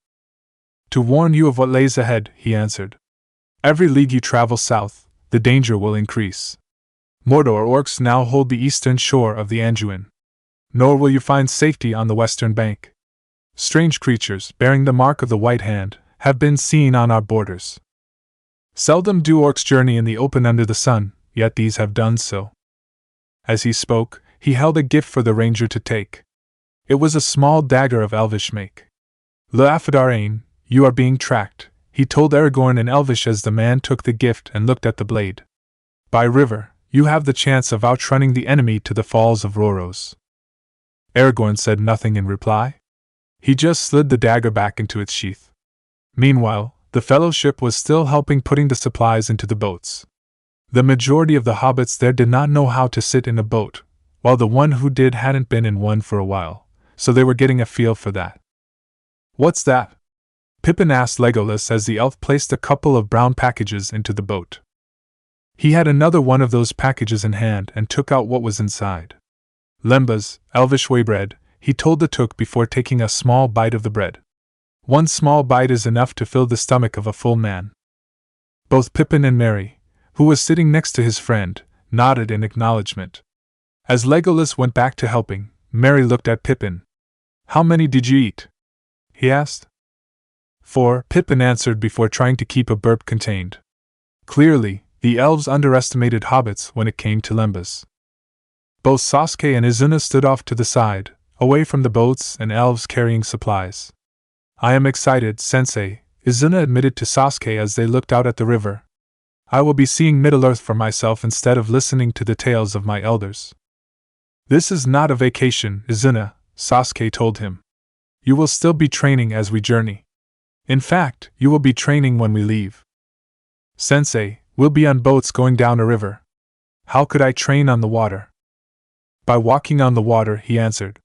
Speaker 1: To warn you of what lays ahead, he answered. Every league you travel south, the danger will increase. Mordor orcs now hold the eastern shore of the Anduin. Nor will you find safety on the western bank. Strange creatures, bearing the mark of the White Hand, have been seen on our borders. Seldom do orcs journey in the open under the sun, yet these have done so. As he spoke, he held a gift for the ranger to take. It was a small dagger of elvish make. Leafadarain, you are being tracked, he told Aragorn in elvish as the man took the gift and looked at the blade. By river, you have the chance of outrunning the enemy to the falls of Rhoros. Aragorn said nothing in reply. He just slid the dagger back into its sheath. Meanwhile, the Fellowship was still helping putting the supplies into the boats. The majority of the hobbits there did not know how to sit in a boat, while the one who did hadn't been in one for a while, so they were getting a feel for that. What's that? Pippin asked Legolas as the elf placed a couple of brown packages into the boat. He had another one of those packages in hand and took out what was inside. Lembas, elvish way bread, he told the Took before taking a small bite of the bread. One small bite is enough to fill the stomach of a full man. Both Pippin and Merry, who was sitting next to his friend, nodded in acknowledgement. As Legolas went back to helping, Merry looked at Pippin. "How many did you eat?" he asked. "4," Pippin answered before trying to keep a burp contained. Clearly, the elves underestimated hobbits when it came to lembas. Both Sasuke and Isuna stood off to the side, away from the boats and elves carrying supplies. "I am excited, Sensei," Isuna admitted to Sasuke as they looked out at the river. "I will be seeing Middle-earth for myself instead of listening to the tales of my elders." "This is not a vacation, Isuna," Sasuke told him. "You will still be training as we journey. In fact, you will be training when we leave." "Sensei, we'll be on boats going down a river. How could I train on the water?" "By walking on the water," he answered.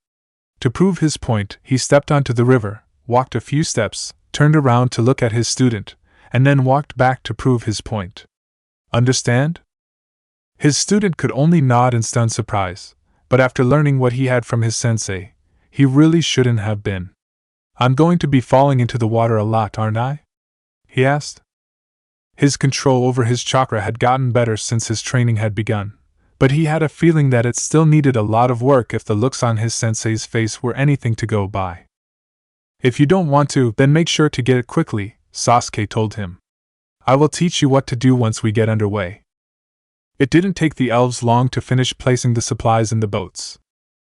Speaker 1: To prove his point, he stepped onto the river, walked a few steps, turned around to look at his student, and then walked back to prove his point. "Understand?" His student could only nod in stunned surprise, but after learning what he had from his sensei, he really shouldn't have been. "I'm going to be falling into the water a lot, aren't I?" he asked. His control over his chakra had gotten better since his training had begun, but he had a feeling that it still needed a lot of work if the looks on his sensei's face were anything to go by. "If you don't want to, then make sure to get it quickly," Sasuke told him. "I will teach you what to do once we get underway." It didn't take the elves long to finish placing the supplies in the boats.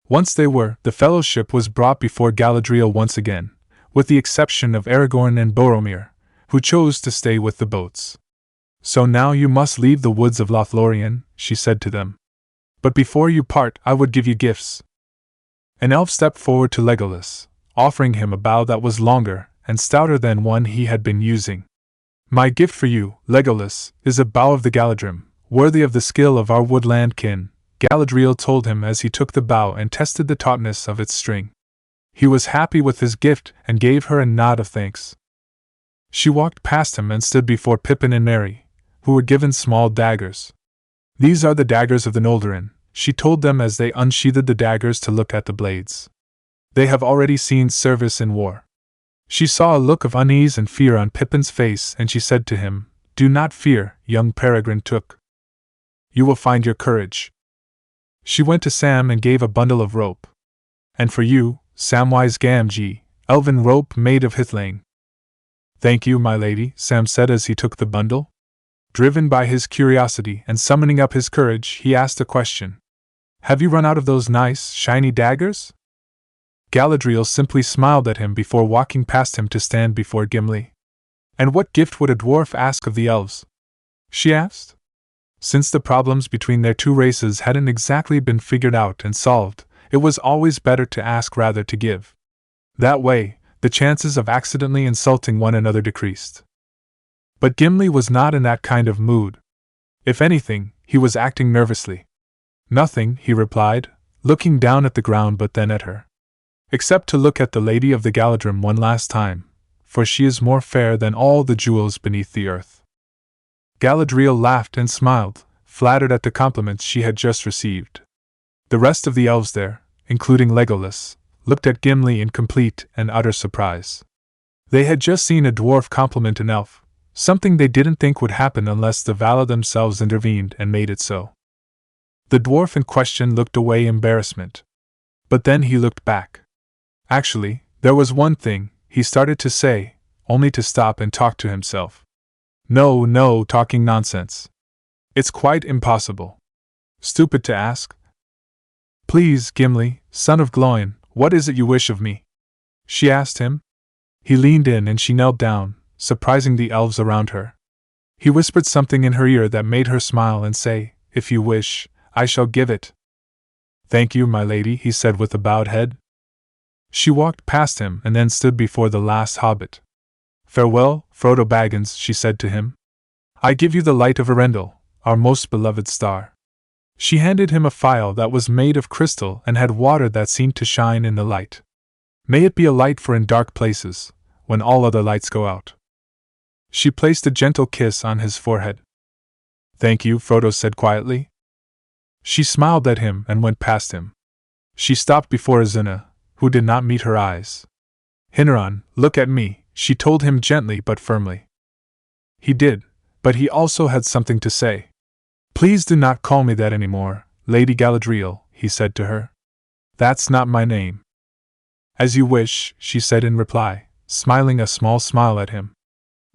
Speaker 1: Once they were, the fellowship was brought before Galadriel once again, with the exception of Aragorn and Boromir, who chose to stay with the boats. "So now you must leave the woods of Lothlorien," she said to them. "But before you part, I would give you gifts." An elf stepped forward to Legolas, offering him a bow that was longer and stouter than one he had been using. "My gift for you, Legolas, is a bow of the Galadrim, worthy of the skill of our woodland kin," Galadriel told him as he took the bow and tested the tautness of its string. He was happy with his gift and gave her a nod of thanks. She walked past him and stood before Pippin and Merry, who were given small daggers. "These are the daggers of the Noldorin," she told them as they unsheathed the daggers to look at the blades. "They have already seen service in war." She saw a look of unease and fear on Pippin's face and she said to him, "Do not fear, young Peregrine Took. You will find your courage." She went to Sam and gave a bundle of rope. "And for you, Samwise Gamgee, elven rope made of Hithlang." "Thank you, my lady," Sam said as he took the bundle. Driven by his curiosity and summoning up his courage, he asked a question. "Have you run out of those nice, shiny daggers?" Galadriel simply smiled at him before walking past him to stand before Gimli. "And what gift would a dwarf ask of the elves?" she asked. Since the problems between their two races hadn't exactly been figured out and solved, it was always better to ask rather to give. That way, the chances of accidentally insulting one another decreased. But Gimli was not in that kind of mood. If anything, he was acting nervously. "Nothing," he replied, looking down at the ground but then at her. "Except to look at the Lady of the Galadrim one last time, for she is more fair than all the jewels beneath the earth." Galadriel laughed and smiled, flattered at the compliments she had just received. The rest of the elves there, including Legolas, looked at Gimli in complete and utter surprise. They had just seen a dwarf compliment an elf, something they didn't think would happen unless the Valar themselves intervened and made it so. The dwarf in question looked away in embarrassment. But then he looked back. Actually, there was one thing, he started to say, only to stop and talk to himself. No, talking nonsense. It's quite impossible. Stupid to ask. "Please, Gimli, son of Gloin, what is it you wish of me?" she asked him. He leaned in and she knelt down, surprising the elves around her. He whispered something in her ear that made her smile and say, "If you wish, I shall give it." "Thank you, my lady," he said with a bowed head. She walked past him and then stood before the last hobbit. "Farewell, Frodo Baggins," she said to him. "I give you the light of Erendil, our most beloved star." She handed him a phial that was made of crystal and had water that seemed to shine in the light. "May it be a light for in dark places, when all other lights go out." She placed a gentle kiss on his forehead. "Thank you," Frodo said quietly. She smiled at him and went past him. She stopped before Isuna, who did not meet her eyes. Hinneran, look at me, she told him gently but firmly. He did, but he also had something to say. Please do not call me that anymore, Lady Galadriel, he said to her. That's not my name. As you wish, she said in reply, smiling a small smile at him.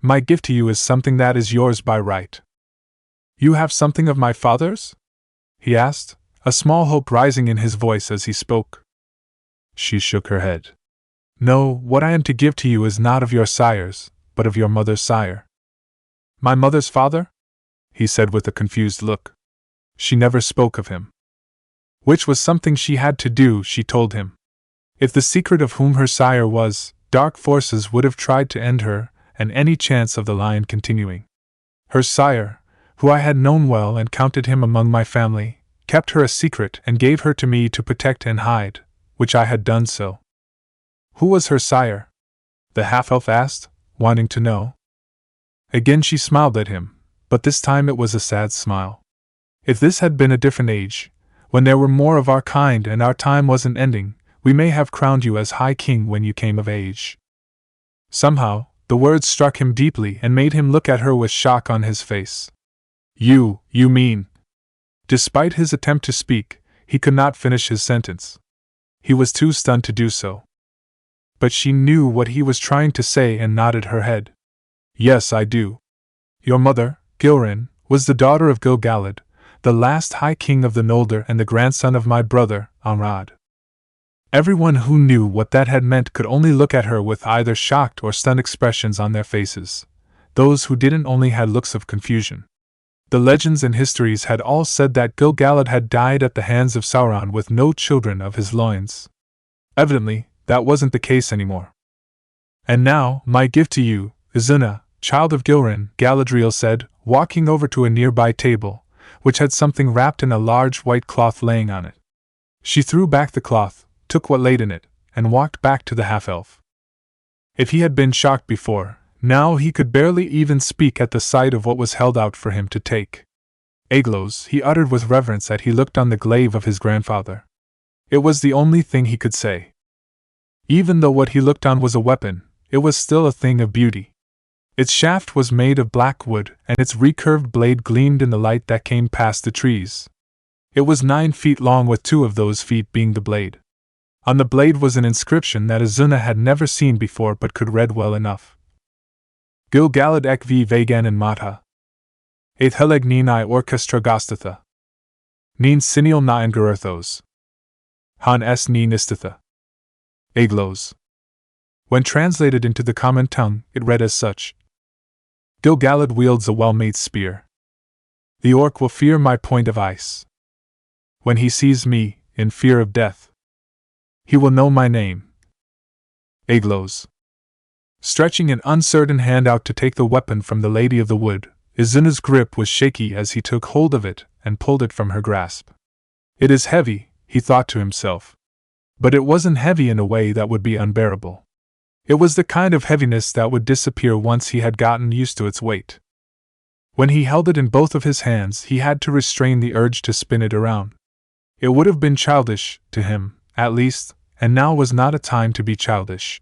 Speaker 1: My gift to you is something that is yours by right. You have something of my father's? He asked, a small hope rising in his voice as he spoke. She shook her head. No, what I am to give to you is not of your sire's, but of your mother's sire. My mother's father? He said with a confused look. She never spoke of him. Which was something she had to do, she told him. If the secret of whom her sire was, dark forces would have tried to end her, and any chance of the line continuing. Her sire, who I had known well and counted him among my family, kept her a secret and gave her to me to protect and hide, which I had done so. Who was her sire? The half-elf asked, wanting to know. Again she smiled at him, but this time it was a sad smile. If this had been a different age, when there were more of our kind and our time wasn't ending, we may have crowned you as High King when you came of age. Somehow, the words struck him deeply and made him look at her with shock on his face. You mean? Despite his attempt to speak, he could not finish his sentence. He was too stunned to do so. But she knew what he was trying to say and nodded her head. Yes, I do. Your mother, Gilrin, was the daughter of Gil-galad, the last High King of the Noldor and the grandson of my brother, Amrad. Everyone who knew what that had meant could only look at her with either shocked or stunned expressions on their faces. Those who didn't only had looks of confusion. The legends and histories had all said that Gil-galad had died at the hands of Sauron with no children of his loins. Evidently, that wasn't the case anymore. And now, my gift to you, Isuna, child of Gilrin, Galadriel said, walking over to a nearby table, which had something wrapped in a large white cloth laying on it. She threw back the cloth, took what laid in it, and walked back to the half-elf. If he had been shocked before, now he could barely even speak at the sight of what was held out for him to take. Aeglos, he uttered with reverence as he looked on the glaive of his grandfather. It was the only thing he could say. Even though what he looked on was a weapon, it was still a thing of beauty. Its shaft was made of black wood, and its recurved blade gleamed in the light that came past the trees. It was 9 feet long, with 2 of those feet being the blade. On the blade was an inscription that Isuna had never seen before but could read well enough. Gil-galad ek vi vegan in matha. Atheleg nin I orchestra gastatha. Nin sinial na engarithos. Han s ni nistatha. Aeglos. When translated into the common tongue, it read as such. Gil-galad wields a well-made spear. The orc will fear my point of ice. When he sees me, in fear of death, he will know my name. Aeglos. Stretching an uncertain hand out to take the weapon from the Lady of the Wood, Isuna's grip was shaky as he took hold of it and pulled it from her grasp. It is heavy, he thought to himself. But it wasn't heavy in a way that would be unbearable. It was the kind of heaviness that would disappear once he had gotten used to its weight. When he held it in both of his hands, he had to restrain the urge to spin it around. It would have been childish, to him, at least, and now was not a time to be childish.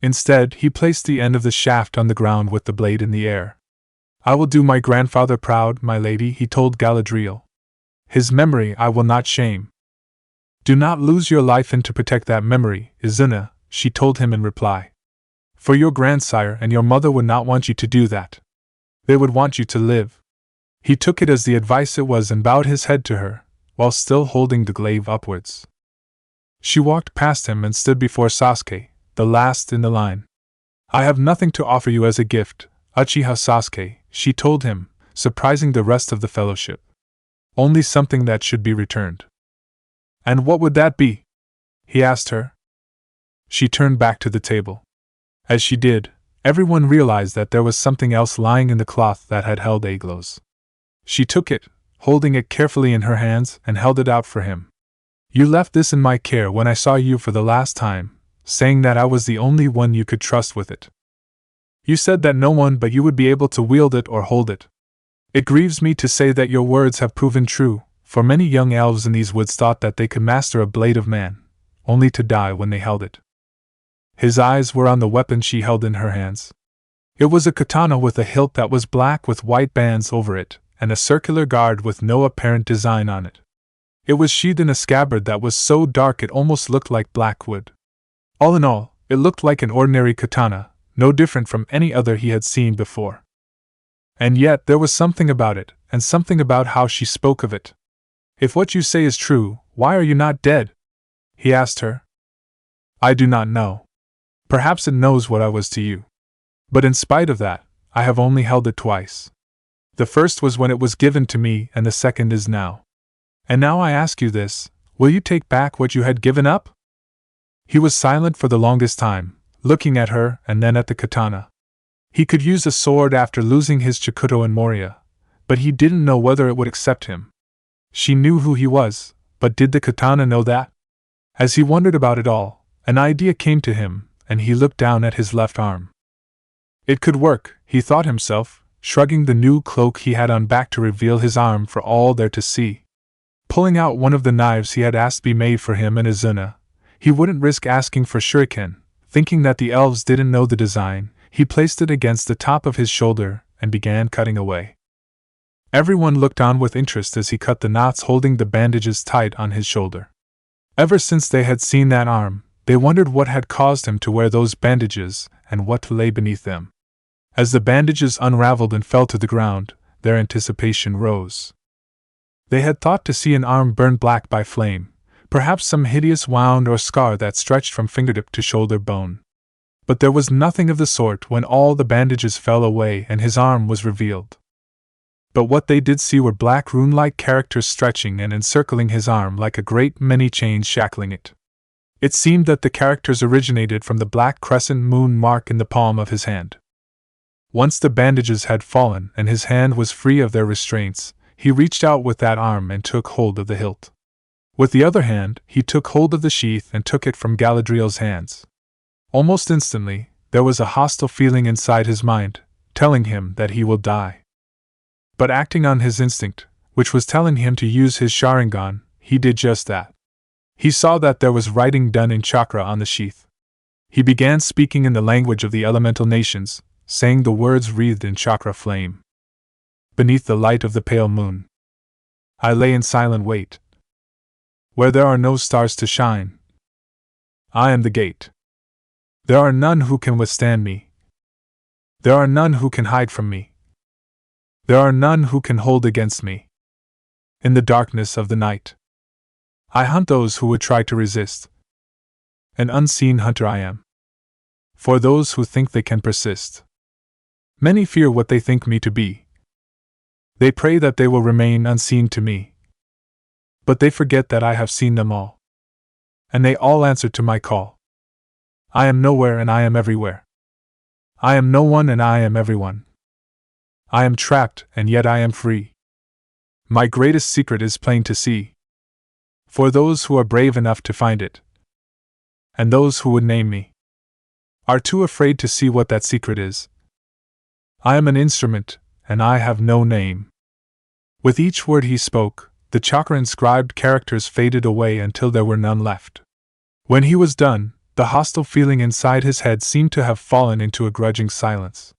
Speaker 1: Instead, he placed the end of the shaft on the ground with the blade in the air. I will do my grandfather proud, my lady, he told Galadriel. His memory I will not shame. Do not lose your life in to protect that memory, Isuna, she told him in reply. For your grandsire and your mother would not want you to do that. They would want you to live. He took it as the advice it was and bowed his head to her, while still holding the glaive upwards. She walked past him and stood before Sasuke, the last in the line. I have nothing to offer you as a gift, Uchiha Sasuke, she told him, surprising the rest of the fellowship. Only something that should be returned. And what would that be? He asked her. She turned back to the table. As she did, everyone realized that there was something else lying in the cloth that had held Aeglos. She took it, holding it carefully in her hands, and held it out for him. You left this in my care when I saw you for the last time, saying that I was the only one you could trust with it. You said that no one but you would be able to wield it or hold it. It grieves me to say that your words have proven true, for many young elves in these woods thought that they could master a blade of man, only to die when they held it. His eyes were on the weapon she held in her hands. It was a katana with a hilt that was black with white bands over it, and a circular guard with no apparent design on it. It was sheathed in a scabbard that was so dark it almost looked like black wood. All in all, it looked like an ordinary katana, no different from any other he had seen before. And yet there was something about it, and something about how she spoke of it. "If what you say is true, why are you not dead?" he asked her. "I do not know. Perhaps it knows what I was to you. But in spite of that, I have only held it twice. The first was when it was given to me, and the second is now. And now I ask you this, will you take back what you had given up?" He was silent for the longest time, looking at her and then at the katana. He could use a sword after losing his Chikuto in Moria, but he didn't know whether it would accept him. She knew who he was, but did the katana know that? As he wondered about it all, an idea came to him, and he looked down at his left arm. It could work, he thought himself, shrugging the new cloak he had on back to reveal his arm for all there to see. Pulling out one of the knives he had asked be made for him and Isuna, he wouldn't risk asking for shuriken. Thinking that the elves didn't know the design, he placed it against the top of his shoulder and began cutting away. Everyone looked on with interest as he cut the knots holding the bandages tight on his shoulder. Ever since they had seen that arm, they wondered what had caused him to wear those bandages and what lay beneath them. As the bandages unraveled and fell to the ground, their anticipation rose. They had thought to see an arm burned black by flame, perhaps some hideous wound or scar that stretched from fingertip to shoulder bone. But there was nothing of the sort when all the bandages fell away and his arm was revealed. But what they did see were black rune-like characters stretching and encircling his arm like a great many chains shackling it. It seemed that the characters originated from the black crescent moon mark in the palm of his hand. Once the bandages had fallen and his hand was free of their restraints, he reached out with that arm and took hold of the hilt. With the other hand, he took hold of the sheath and took it from Galadriel's hands. Almost instantly, there was a hostile feeling inside his mind, telling him that he will die. But acting on his instinct, which was telling him to use his Sharingan, he did just that. He saw that there was writing done in chakra on the sheath. He began speaking in the language of the elemental nations, saying the words wreathed in chakra flame. Beneath the light of the pale moon, I lay in silent wait. Where there are no stars to shine, I am the gate. There are none who can withstand me. There are none who can hide from me. There are none who can hold against me. In the darkness of the night, I hunt those who would try to resist. An unseen hunter I am. For those who think they can persist. Many fear what they think me to be. They pray that they will remain unseen to me. But they forget that I have seen them all. And they all answer to my call. I am nowhere and I am everywhere. I am no one and I am everyone. I am trapped and yet I am free. My greatest secret is plain to see. For those who are brave enough to find it. And those who would name me are too afraid to see what that secret is. I am an instrument, and I have no name. With each word he spoke, the chakra-inscribed characters faded away until there were none left. When he was done, the hostile feeling inside his head seemed to have fallen into a grudging silence.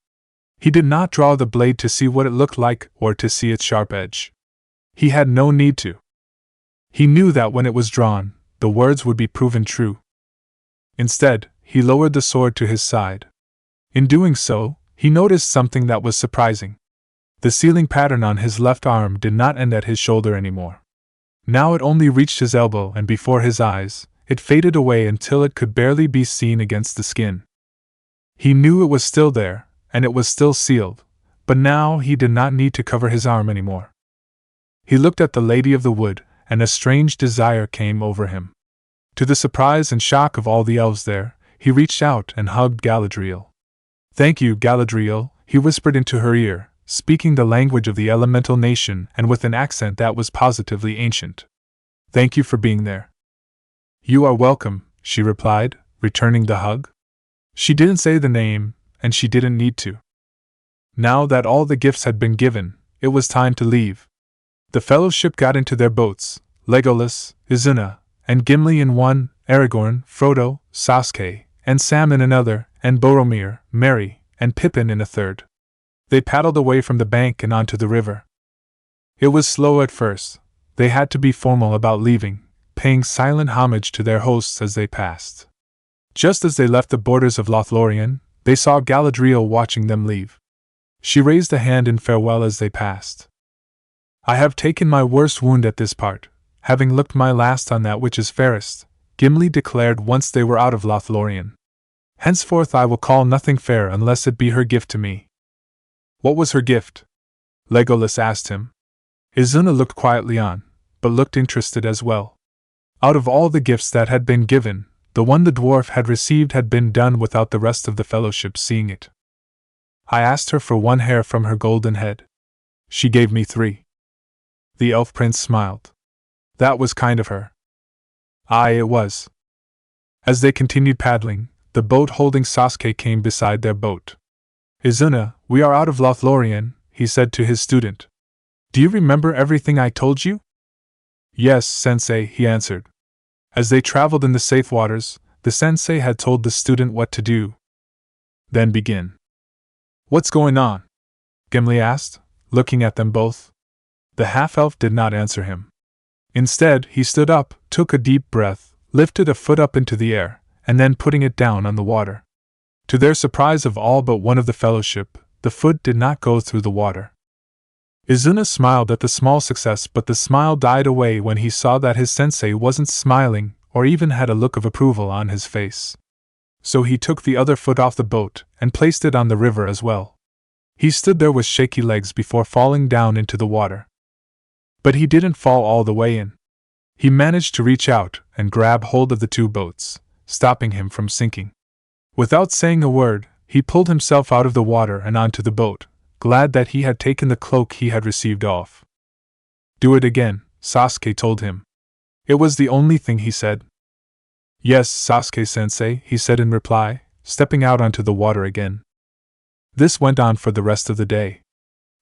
Speaker 1: He did not draw the blade to see what it looked like or to see its sharp edge. He had no need to. He knew that when it was drawn, the words would be proven true. Instead, he lowered the sword to his side. In doing so, he noticed something that was surprising. The sealing pattern on his left arm did not end at his shoulder anymore. Now it only reached his elbow, and before his eyes, it faded away until it could barely be seen against the skin. He knew it was still there, and it was still sealed, but now he did not need to cover his arm anymore. He looked at the Lady of the Wood, and a strange desire came over him. To the surprise and shock of all the elves there, he reached out and hugged Galadriel. "Thank you, Galadriel," he whispered into her ear, speaking the language of the elemental nation and with an accent that was positively ancient. "Thank you for being there." "You are welcome," she replied, returning the hug. She didn't say the name, and she didn't need to. Now that all the gifts had been given, it was time to leave. The fellowship got into their boats, Legolas, Isuna, and Gimli in one, Aragorn, Frodo, Sasuke, and Sam in another, and Boromir, Merry, and Pippin in a third. They paddled away from the bank and onto the river. It was slow at first. They had to be formal about leaving, paying silent homage to their hosts as they passed. Just as they left the borders of Lothlorien, they saw Galadriel watching them leave. She raised a hand in farewell as they passed. "I have taken my worst wound at this part, having looked my last on that which is fairest," Gimli declared once they were out of Lothlorien. "Henceforth I will call nothing fair unless it be her gift to me." "What was her gift?" Legolas asked him. Isuna looked quietly on, but looked interested as well. Out of all the gifts that had been given, the one the dwarf had received had been done without the rest of the fellowship seeing it. "I asked her for one hair from her golden head. She gave me 3. The elf prince smiled. "That was kind of her." "Aye, it was." As they continued paddling, the boat holding Sasuke came beside their boat. "Isuna, we are out of Lothlorien," he said to his student. "Do you remember everything I told you?" "Yes, sensei," he answered. As they traveled in the safe waters, the sensei had told the student what to do. "Then begin." "What's going on?" Gimli asked, looking at them both. The half-elf did not answer him. Instead, he stood up, took a deep breath, lifted a foot up into the air, and then putting it down on the water. To their surprise of all but one of the fellowship, the foot did not go through the water. Izuna smiled at the small success, but the smile died away when he saw that his sensei wasn't smiling or even had a look of approval on his face. So he took the other foot off the boat and placed it on the river as well. He stood there with shaky legs before falling down into the water. But he didn't fall all the way in. He managed to reach out and grab hold of the 2 boats, stopping him from sinking. Without saying a word, he pulled himself out of the water and onto the boat, glad that he had taken the cloak he had received off. "Do it again," Sasuke told him. It was the only thing he said. "Yes, Sasuke-sensei," he said in reply, stepping out onto the water again. This went on for the rest of the day.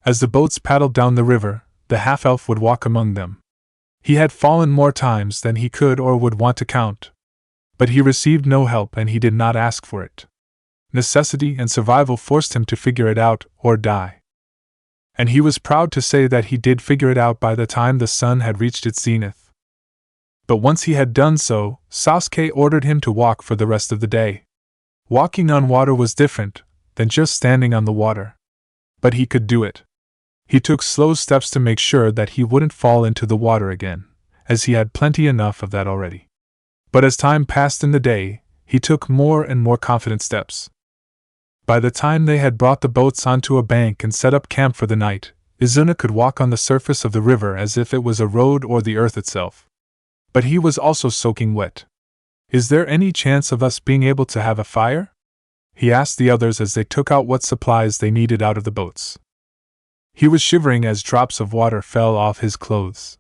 Speaker 1: As the boats paddled down the river, the half-elf would walk among them. He had fallen more times than he could or would want to count. But he received no help and he did not ask for it. Necessity and survival forced him to figure it out or die. And he was proud to say that he did figure it out by the time the sun had reached its zenith. But once he had done so, Sasuke ordered him to walk for the rest of the day. Walking on water was different than just standing on the water. But he could do it. He took slow steps to make sure that he wouldn't fall into the water again, as he had plenty enough of that already. But as time passed in the day, he took more and more confident steps. By the time they had brought the boats onto a bank and set up camp for the night, Izuna could walk on the surface of the river as if it was a road or the earth itself. But he was also soaking wet. "Is there any chance of us being able to have a fire?" he asked the others as they took out what supplies they needed out of the boats. He was shivering as drops of water fell off his clothes.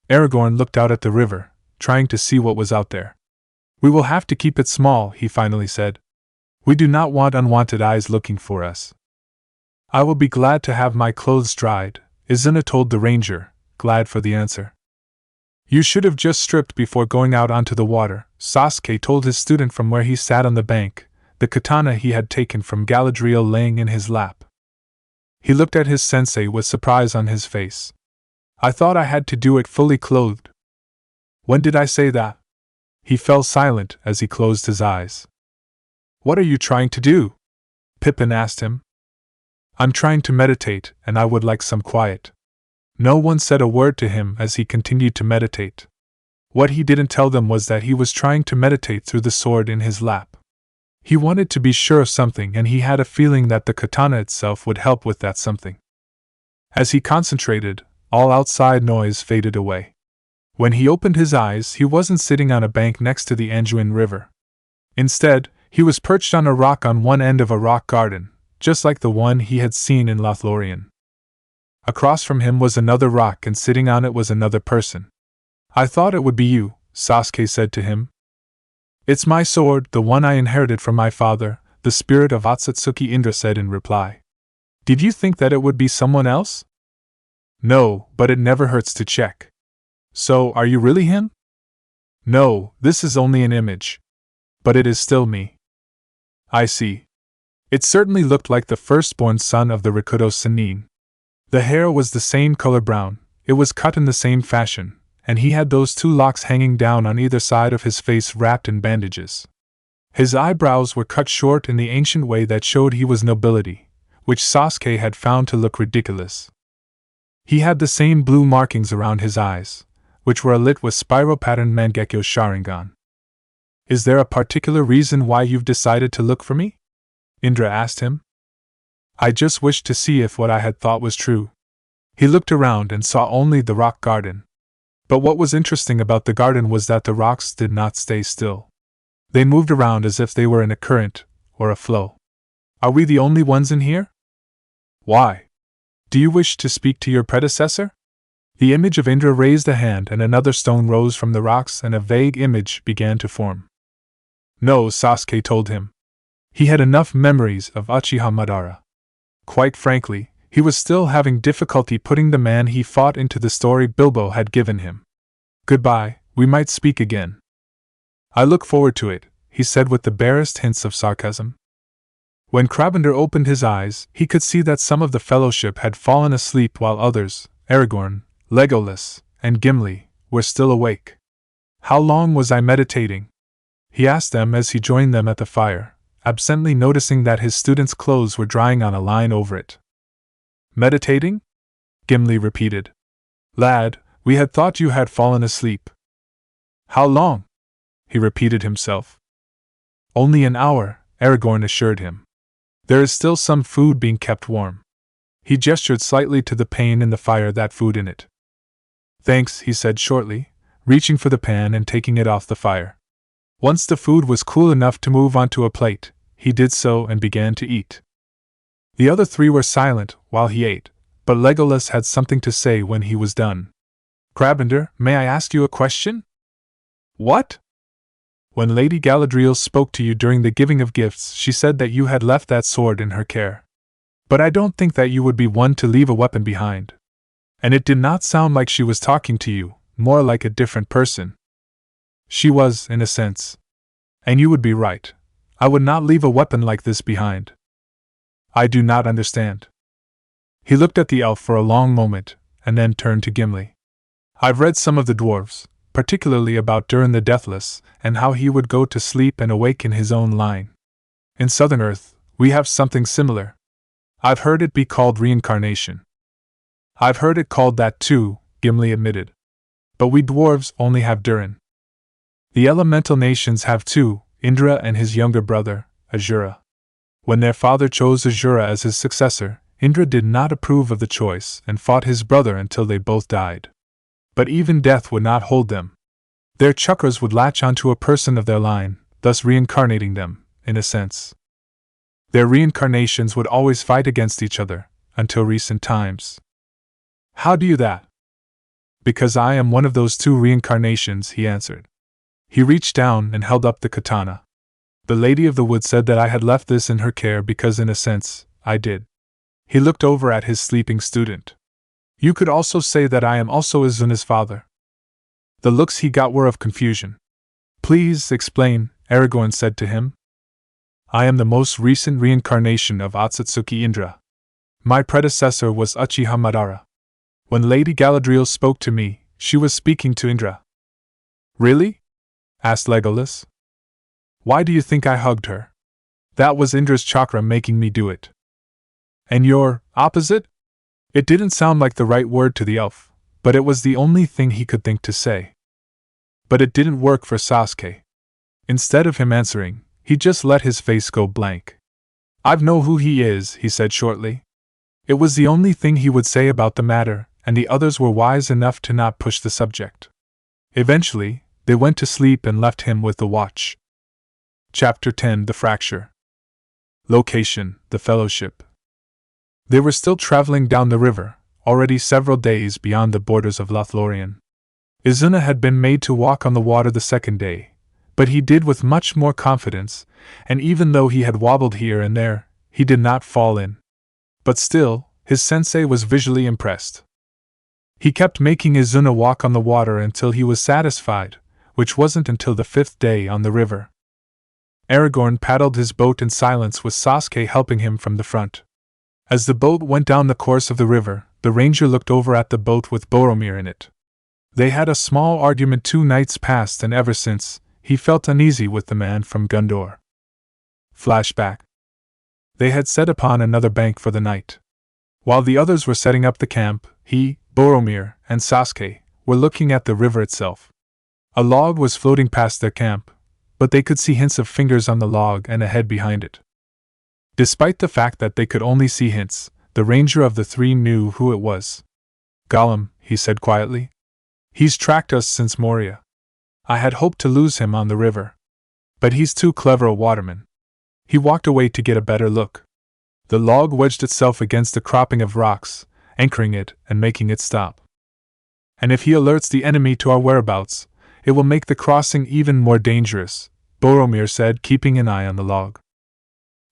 Speaker 1: Aragorn looked out at the river, trying to see what was out there. "We will have to keep it small," he finally said. "We do not want unwanted eyes looking for us." "I will be glad to have my clothes dried," Izuna told the ranger, glad for the answer. "You should have just stripped before going out onto the water," Sasuke told his student from where he sat on the bank, the katana he had taken from Galadriel laying in his lap. He looked at his sensei with surprise on his face. "I thought I had to do it fully clothed." "When did I say that?" He fell silent as he closed his eyes. "What are you trying to do?" Pippin asked him. "I'm trying to meditate, and I would like some quiet." No one said a word to him as he continued to meditate. What he didn't tell them was that he was trying to meditate through the sword in his lap. He wanted to be sure of something, and he had a feeling that the katana itself would help with that something. As he concentrated, all outside noise faded away. When he opened his eyes, he wasn't sitting on a bank next to the Anduin River. Instead, he was perched on a rock on one end of a rock garden, just like the one he had seen in Lothlorien. Across from him was another rock, and sitting on it was another person. "I thought it would be you," Sasuke said to him. "It's my sword, the one I inherited from my father," the spirit of Otsutsuki Indra said in reply. "Did you think that it would be someone else?" "No, but it never hurts to check." "So, are you really him?" "No, this is only an image. But it is still me." I see. It certainly looked like the firstborn son of the Rikudo Sennin. The hair was the same color brown, it was cut in the same fashion, and he had those two locks hanging down on either side of his face wrapped in bandages. His eyebrows were cut short in the ancient way that showed he was nobility, which Sasuke had found to look ridiculous. He had the same blue markings around his eyes, which were lit with spiral-patterned Mangekyo Sharingan. Is there a particular reason why you've decided to look for me? Indra asked him. I just wished to see if what I had thought was true. He looked around and saw only the rock garden. But what was interesting about the garden was that the rocks did not stay still. They moved around as if they were in a current, or a flow. Are we the only ones in here? Why? Do you wish to speak to your predecessor? The image of Indra raised a hand and another stone rose from the rocks and a vague image began to form. No, Sasuke told him. He had enough memories of Uchiha Madara. Quite frankly, he was still having difficulty putting the man he fought into the story Bilbo had given him. Goodbye, we might speak again. I look forward to it, he said with the barest hints of sarcasm. When Krabender opened his eyes, he could see that some of the fellowship had fallen asleep while others, Aragorn, Legolas, and Gimli, were still awake. How long was I meditating? He asked them as he joined them at the fire, absently noticing that his students' clothes were drying on a line over it. Meditating? Gimli repeated. Lad, we had thought you had fallen asleep. How long? He repeated himself. Only an hour, Aragorn assured him. There is still some food being kept warm. He gestured slightly to the pane in the fire, that food in it. Thanks, he said shortly, reaching for the pan and taking it off the fire. Once the food was cool enough to move onto a plate, he did so and began to eat. The other three were silent while he ate, but Legolas had something to say when he was done. Krabender, may I ask you a question? What? When Lady Galadriel spoke to you during the giving of gifts, she said that you had left that sword in her care. But I don't think that you would be one to leave a weapon behind. And it did not sound like she was talking to you, more like a different person. She was, in a sense. And you would be right. I would not leave a weapon like this behind. I do not understand. He looked at the elf for a long moment, and then turned to Gimli. I've read some of the dwarves, particularly about Durin the Deathless, and how he would go to sleep and awake in his own line. In Southern Earth, we have something similar. I've heard it be called reincarnation. I've heard it called that too, Gimli admitted. But we dwarves only have Durin. The elemental nations have too, Indra and his younger brother, Azura. When their father chose Azura as his successor, Indra did not approve of the choice and fought his brother until they both died. But even death would not hold them. Their chakras would latch onto a person of their line, thus reincarnating them, in a sense. Their reincarnations would always fight against each other, until recent times. How do you that? Because I am one of those two reincarnations, he answered. He reached down and held up the katana. The Lady of the Wood said that I had left this in her care because, in a sense, I did. He looked over at his sleeping student. You could also say that I am also Isuna's father. The looks he got were of confusion. Please explain, Aragorn said to him. I am the most recent reincarnation of Otsutsuki Indra. My predecessor was Uchiha Madara. When Lady Galadriel spoke to me, she was speaking to Indra. Really? Asked Legolas. Why do you think I hugged her? That was Indra's chakra making me do it. And your opposite? It didn't sound like the right word to the elf, but it was the only thing he could think to say. But it didn't work for Sasuke. Instead of him answering, he just let his face go blank. I know who he is, he said shortly. It was the only thing he would say about the matter, and the others were wise enough to not push the subject. Eventually, they went to sleep and left him with the watch. Chapter 10: The Fracture. Location: The Fellowship. They were still traveling down the river, already several days beyond the borders of Lothlorien. Isuna had been made to walk on the water the second day, but he did with much more confidence, and even though he had wobbled here and there, he did not fall in. But still, his sensei was visually impressed. He kept making Izuna walk on the water until he was satisfied, which wasn't until the 5th day on the river. Aragorn paddled his boat in silence with Sasuke helping him from the front. As the boat went down the course of the river, the ranger looked over at the boat with Boromir in it. They had a small argument 2 nights past, and ever since, he felt uneasy with the man from Gondor. Flashback. They had set upon another bank for the night. While the others were setting up the camp, he, Boromir, and Sasuke were looking at the river itself. A log was floating past their camp, but they could see hints of fingers on the log and a head behind it. Despite the fact that they could only see hints, the ranger of the 3 knew who it was. Gollum, he said quietly. He's tracked us since Moria. I had hoped to lose him on the river. But he's too clever a waterman. He walked away to get a better look. The log wedged itself against a cropping of rocks, anchoring it and making it stop. And if he alerts the enemy to our whereabouts, it will make the crossing even more dangerous, Boromir said, keeping an eye on the log.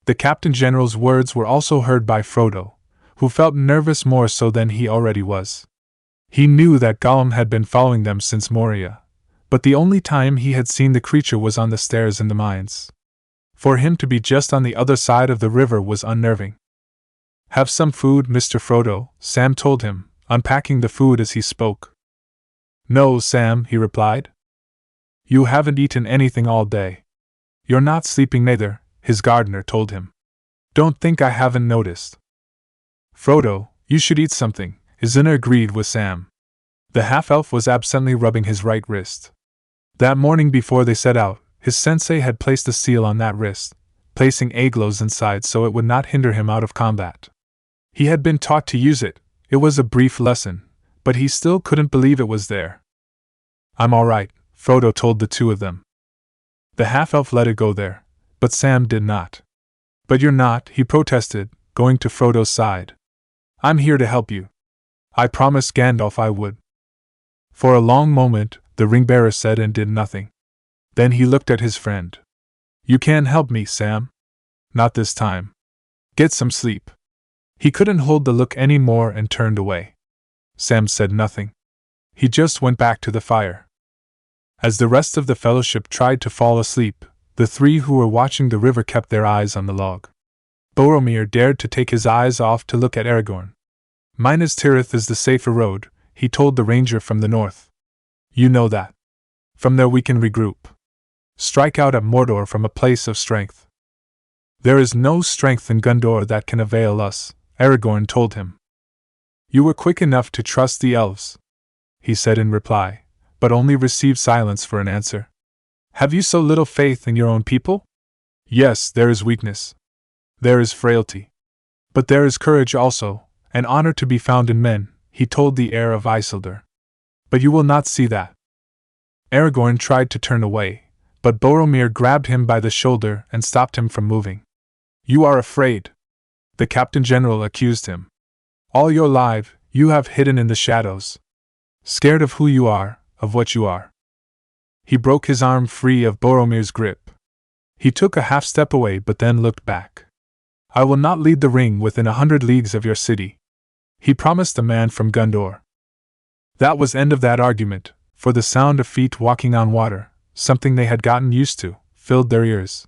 Speaker 1: The Captain General's words were also heard by Frodo, who felt nervous more so than he already was. He knew that Gollum had been following them since Moria, but the only time he had seen the creature was on the stairs in the mines. For him to be just on the other side of the river was unnerving. Have some food, Mr. Frodo, Sam told him, unpacking the food as he spoke. No, Sam, he replied. You haven't eaten anything all day. You're not sleeping neither, his gardener told him. Don't think I haven't noticed. Frodo, you should eat something, Isuna agreed with Sam. The half-elf was absently rubbing his right wrist. That morning before they set out, his sensei had placed a seal on that wrist, placing aglows inside so it would not hinder him out of combat. He had been taught to use it. It was a brief lesson, but he still couldn't believe it was there. I'm all right, Frodo told the 2 of them. The half-elf let it go there, but Sam did not. But you're not, he protested, going to Frodo's side. I'm here to help you. I promised Gandalf I would. For a long moment, the ring-bearer said and did nothing. Then he looked at his friend. You can't help me, Sam. Not this time. Get some sleep. He couldn't hold the look any more and turned away. Sam said nothing. He just went back to the fire. As the rest of the fellowship tried to fall asleep, the 3 who were watching the river kept their eyes on the log. Boromir dared to take his eyes off to look at Aragorn. Minas Tirith is the safer road, he told the ranger from the north. You know that. From there we can regroup. Strike out at Mordor from a place of strength. There is no strength in Gondor that can avail us, Aragorn told him. You were quick enough to trust the elves, he said in reply, but only received silence for an answer. Have you so little faith in your own people? Yes, there is weakness. There is frailty. But there is courage also, and honor to be found in men, he told the heir of Isildur. But you will not see that. Aragorn tried to turn away, but Boromir grabbed him by the shoulder and stopped him from moving. You are afraid, the Captain General accused him. All your life, you have hidden in the shadows. Scared of who you are, of what you are. He broke his arm free of Boromir's grip. He took a half-step away but then looked back. I will not lead the ring within 100 leagues of your city, he promised the man from Gondor. That was end of that argument, for the sound of feet walking on water, something they had gotten used to, filled their ears.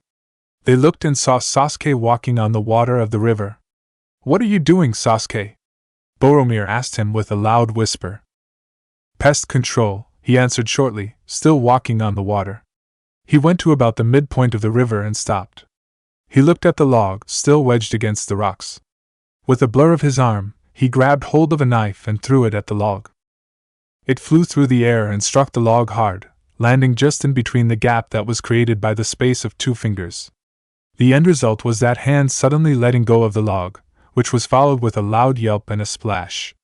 Speaker 1: They looked and saw Sasuke walking on the water of the river. What are you doing, Sasuke? Boromir asked him with a loud whisper. Pest control, he answered shortly, still walking on the water. He went to about the midpoint of the river and stopped. He looked at the log, still wedged against the rocks. With a blur of his arm, he grabbed hold of a knife and threw it at the log. It flew through the air and struck the log hard, landing just in between the gap that was created by the space of 2 fingers. The end result was that hand suddenly letting go of the log, which was followed with a loud yelp and a splash.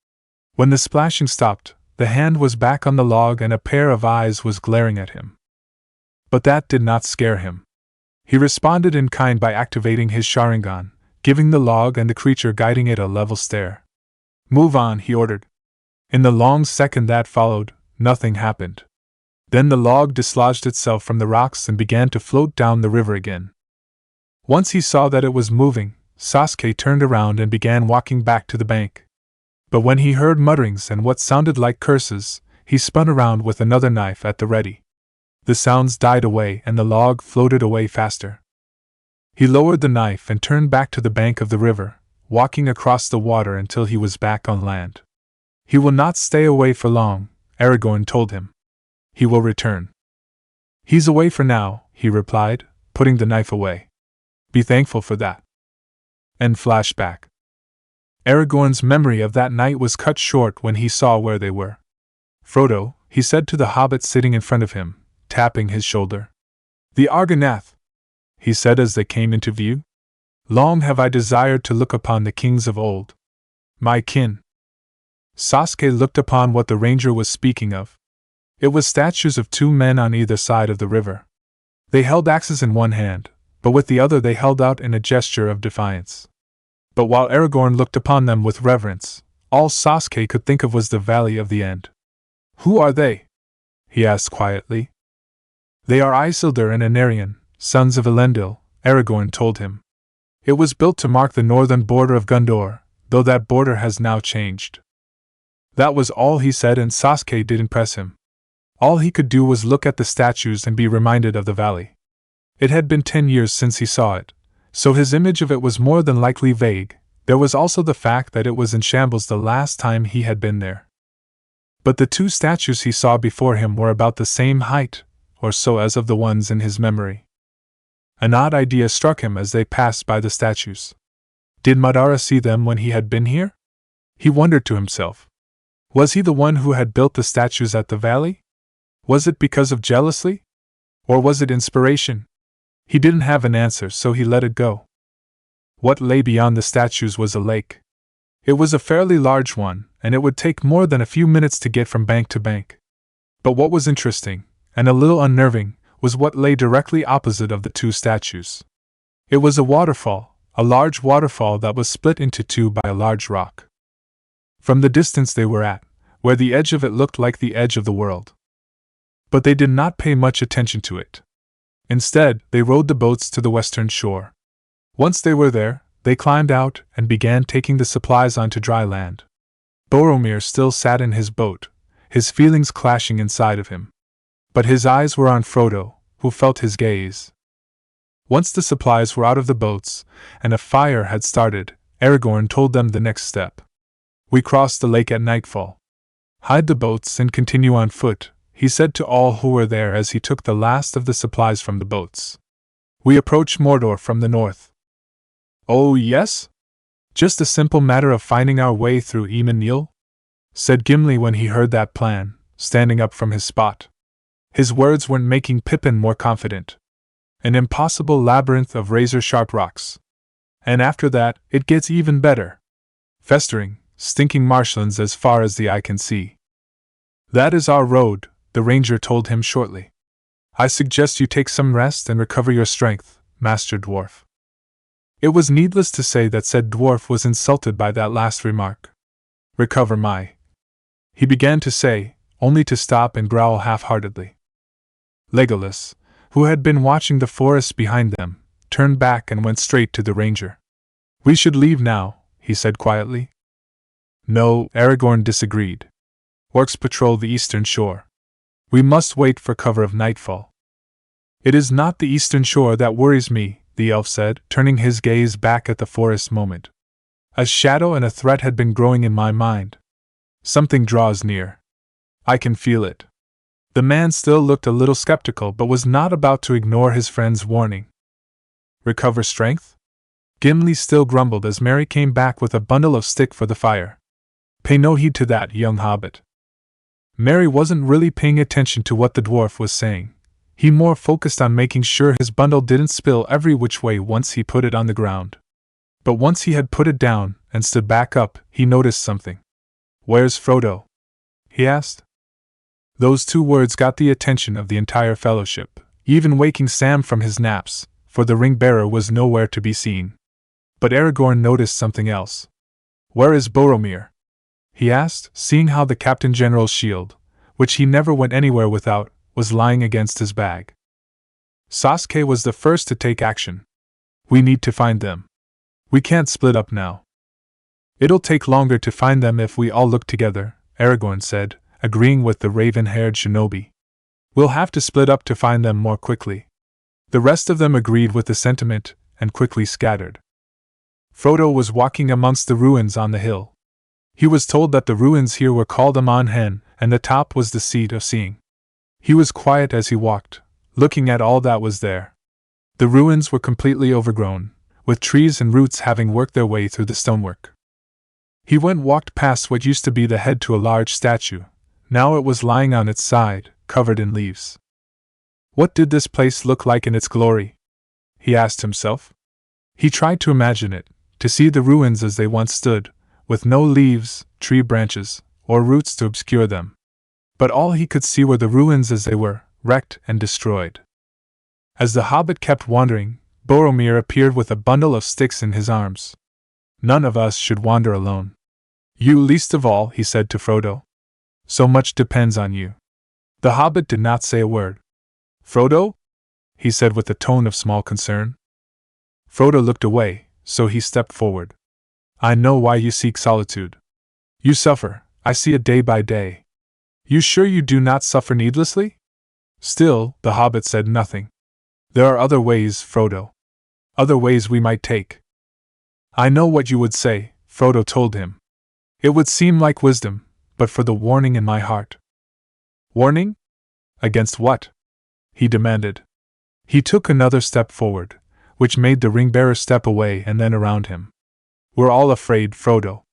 Speaker 1: When the splashing stopped, the hand was back on the log and a pair of eyes was glaring at him. But that did not scare him. He responded in kind by activating his Sharingan, giving the log and the creature guiding it a level stare. Move on, he ordered. In the long second that followed, nothing happened. Then the log dislodged itself from the rocks and began to float down the river again. Once he saw that it was moving, Sasuke turned around and began walking back to the bank. But when he heard mutterings and what sounded like curses, he spun around with another knife at the ready. The sounds died away and the log floated away faster. He lowered the knife and turned back to the bank of the river, walking across the water until he was back on land. He will not stay away for long, Aragorn told him. He will return. He's away for now, he replied, putting the knife away. Be thankful for that. End flashback. Aragorn's memory of that night was cut short when he saw where they were. Frodo, he said to the hobbit sitting in front of him, tapping his shoulder. The Argonath, he said as they came into view. Long have I desired to look upon the kings of old. My kin. Sasuke looked upon what the ranger was speaking of. It was statues of two men on either side of the river. They held axes in one hand, but with the other they held out in a gesture of defiance. But while Aragorn looked upon them with reverence, all Sasuke could think of was the Valley of the End. Who are they? He asked quietly. They are Isildur and Anarion, sons of Elendil, Aragorn told him. It was built to mark the northern border of Gondor, though that border has now changed. That was all he said, and Sasuke did impress him. All he could do was look at the statues and be reminded of the valley. It had been 10 years since he saw it, so his image of it was more than likely vague. There was also the fact that it was in shambles the last time he had been there. But the two statues he saw before him were about the same height, or so as of the ones in his memory. An odd idea struck him as they passed by the statues. Did Madara see them when he had been here? He wondered to himself. Was he the one who had built the statues at the valley? Was it because of jealousy? Or was it inspiration? He didn't have an answer, so he let it go. What lay beyond the statues was a lake. It was a fairly large one, and it would take more than a few minutes to get from bank to bank. But what was interesting, and a little unnerving, was what lay directly opposite of the two statues. It was a waterfall, a large waterfall that was split into two by a large rock. From the distance they were at, where the edge of it looked like the edge of the world. But they did not pay much attention to it. Instead, they rowed the boats to the western shore. Once they were there, they climbed out and began taking the supplies onto dry land. Boromir still sat in his boat, his feelings clashing inside of him. But his eyes were on Frodo, who felt his gaze. Once the supplies were out of the boats, and a fire had started, Aragorn told them the next step. We crossed the lake at nightfall. Hide the boats and continue on foot, he said to all who were there as he took the last of the supplies from the boats. We approach Mordor from the north. Oh yes? Just a simple matter of finding our way through Eamon, said Gimli when he heard that plan, standing up from his spot. His words weren't making Pippin more confident. An impossible labyrinth of razor-sharp rocks. And after that, it gets even better. Festering, stinking marshlands as far as the eye can see. That is our road, the ranger told him shortly. I suggest you take some rest and recover your strength, Master Dwarf. It was needless to say that said dwarf was insulted by that last remark. Recover my... he began to say, only to stop and growl half-heartedly. Legolas, who had been watching the forest behind them, turned back and went straight to the ranger. We should leave now, he said quietly. No, Aragorn disagreed. Orcs patrol the eastern shore. We must wait for cover of nightfall. It is not the eastern shore that worries me, the elf said, turning his gaze back at the forest moment. A shadow and a threat had been growing in my mind. Something draws near. I can feel it. The man still looked a little skeptical but was not about to ignore his friend's warning. Recover strength? Gimli still grumbled as Merry came back with a bundle of stick for the fire. Pay no heed to that, young hobbit. Merry wasn't really paying attention to what the dwarf was saying. He more focused on making sure his bundle didn't spill every which way once he put it on the ground. But once he had put it down and stood back up, he noticed something. Where's Frodo? He asked. Those two words got the attention of the entire fellowship, even waking Sam from his naps, for the ring-bearer was nowhere to be seen. But Aragorn noticed something else. Where is Boromir? He asked, seeing how the Captain General's shield, which he never went anywhere without, was lying against his bag. Sasuke was the first to take action. We need to find them. We can't split up now. It'll take longer to find them if we all look together, Aragorn said, agreeing with the raven-haired shinobi. We'll have to split up to find them more quickly. The rest of them agreed with the sentiment, and quickly scattered. Frodo was walking amongst the ruins on the hill. He was told that the ruins here were called Amon Hen, and the top was the seat of seeing. He was quiet as he walked, looking at all that was there. The ruins were completely overgrown, with trees and roots having worked their way through the stonework. He walked past what used to be the head to a large statue. Now it was lying on its side, covered in leaves. What did this place look like in its glory? He asked himself. He tried to imagine it, to see the ruins as they once stood, with no leaves, tree branches, or roots to obscure them. But all he could see were the ruins as they were, wrecked and destroyed. As the hobbit kept wandering, Boromir appeared with a bundle of sticks in his arms. None of us should wander alone. You least of all, he said to Frodo. So much depends on you. The hobbit did not say a word. Frodo? He said with a tone of small concern. Frodo looked away, so he stepped forward. I know why you seek solitude. You suffer, I see it day by day. You sure you do not suffer needlessly? Still, the hobbit said nothing. There are other ways, Frodo. Other ways we might take. I know what you would say, Frodo told him. It would seem like wisdom, but for the warning in my heart. Warning? Against what? He demanded. He took another step forward, which made the ring-bearer step away and then around him. We're all afraid, Frodo.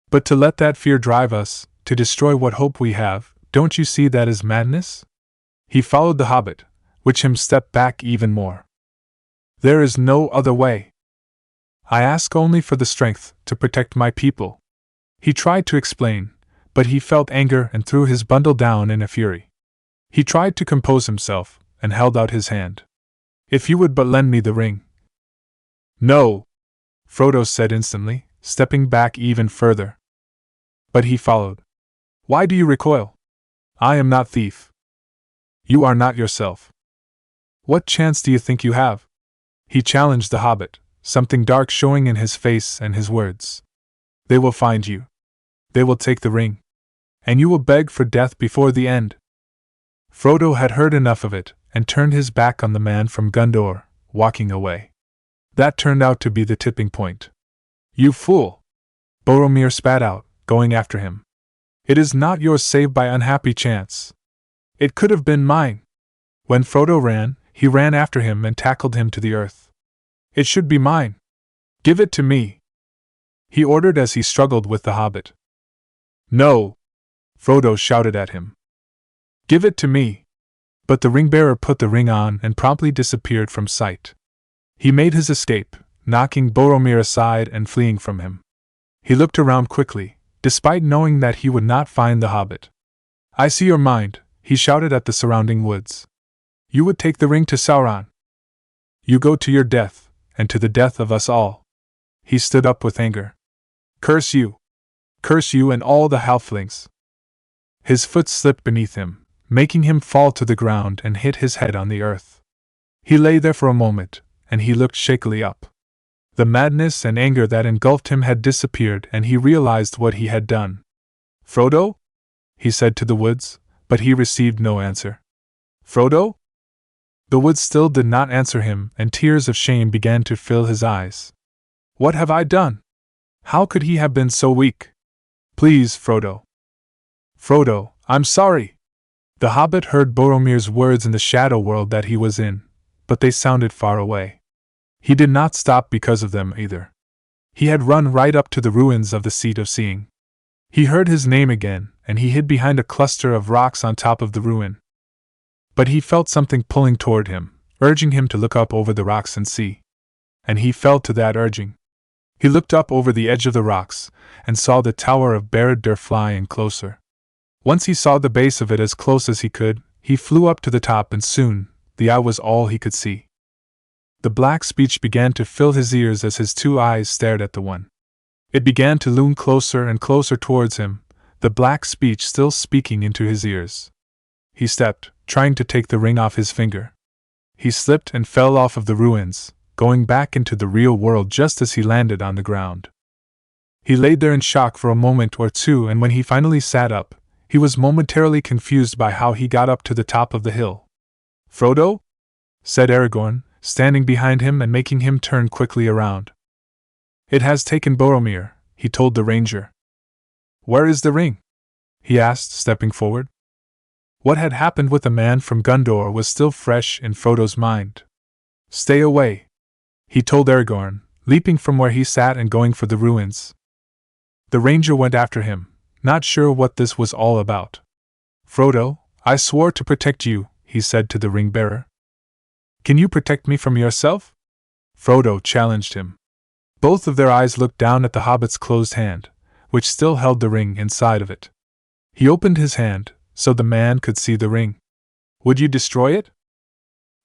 Speaker 1: But to let that fear drive us, to destroy what hope we have, don't you see that is madness? He followed the hobbit, which him stepped back even more. There is no other way. I ask only for the strength to protect my people. He tried to explain, but he felt anger and threw his bundle down in a fury. He tried to compose himself, and held out his hand. If you would but lend me the ring. No, Frodo said instantly, stepping back even further. But he followed. Why do you recoil? I am not thief. You are not yourself. What chance do you think you have? He challenged the hobbit, something dark showing in his face and his words. They will find you. They will take the ring. And you will beg for death before the end. Frodo had heard enough of it, and turned his back on the man from Gondor, walking away. That turned out to be the tipping point. You fool! Boromir spat out, going after him. It is not yours save by unhappy chance. It could have been mine. When Frodo ran, he ran after him and tackled him to the earth. It should be mine. Give it to me, he ordered as he struggled with the hobbit. No! Frodo shouted at him. Give it to me! But the ring-bearer put the ring on and promptly disappeared from sight. He made his escape, knocking Boromir aside and fleeing from him. He looked around quickly, despite knowing that he would not find the hobbit. I see your mind, he shouted at the surrounding woods. You would take the ring to Sauron. You go to your death, and to the death of us all. He stood up with anger. Curse you! Curse you and all the halflings! His foot slipped beneath him, making him fall to the ground and hit his head on the earth. He lay there for a moment, and he looked shakily up. The madness and anger that engulfed him had disappeared, and he realized what he had done. Frodo? He said to the woods, but he received no answer. Frodo? The woods still did not answer him, and tears of shame began to fill his eyes. What have I done? How could he have been so weak? Please, Frodo. Frodo, I'm sorry. The hobbit heard Boromir's words in the shadow world that he was in, but they sounded far away. He did not stop because of them either. He had run right up to the ruins of the Seat of Seeing. He heard his name again, and he hid behind a cluster of rocks on top of the ruin. But he felt something pulling toward him, urging him to look up over the rocks and see. And he fell to that urging. He looked up over the edge of the rocks, and saw the tower of Barad-dûr flying closer. Once he saw the base of it as close as he could, he flew up to the top, and soon, the eye was all he could see. The black speech began to fill his ears as his two eyes stared at the one. It began to loom closer and closer towards him, the black speech still speaking into his ears. He stepped, trying to take the ring off his finger. He slipped and fell off of the ruins, going back into the real world just as he landed on the ground. He lay there in shock for a moment or two, and when he finally sat up, he was momentarily confused by how he got up to the top of the hill. Frodo? Said Aragorn, standing behind him and making him turn quickly around. "It has taken Boromir," he told the ranger. "Where is the ring?" he asked, stepping forward. What had happened with the man from Gondor was still fresh in Frodo's mind. "Stay away," he told Aragorn, leaping from where he sat and going for the ruins. The ranger went after him, not sure what this was all about. "Frodo, I swore to protect you," he said to the ring-bearer. "Can you protect me from yourself?" Frodo challenged him. Both of their eyes looked down at the hobbit's closed hand, which still held the ring inside of it. He opened his hand, so the man could see the ring. "Would you destroy it?"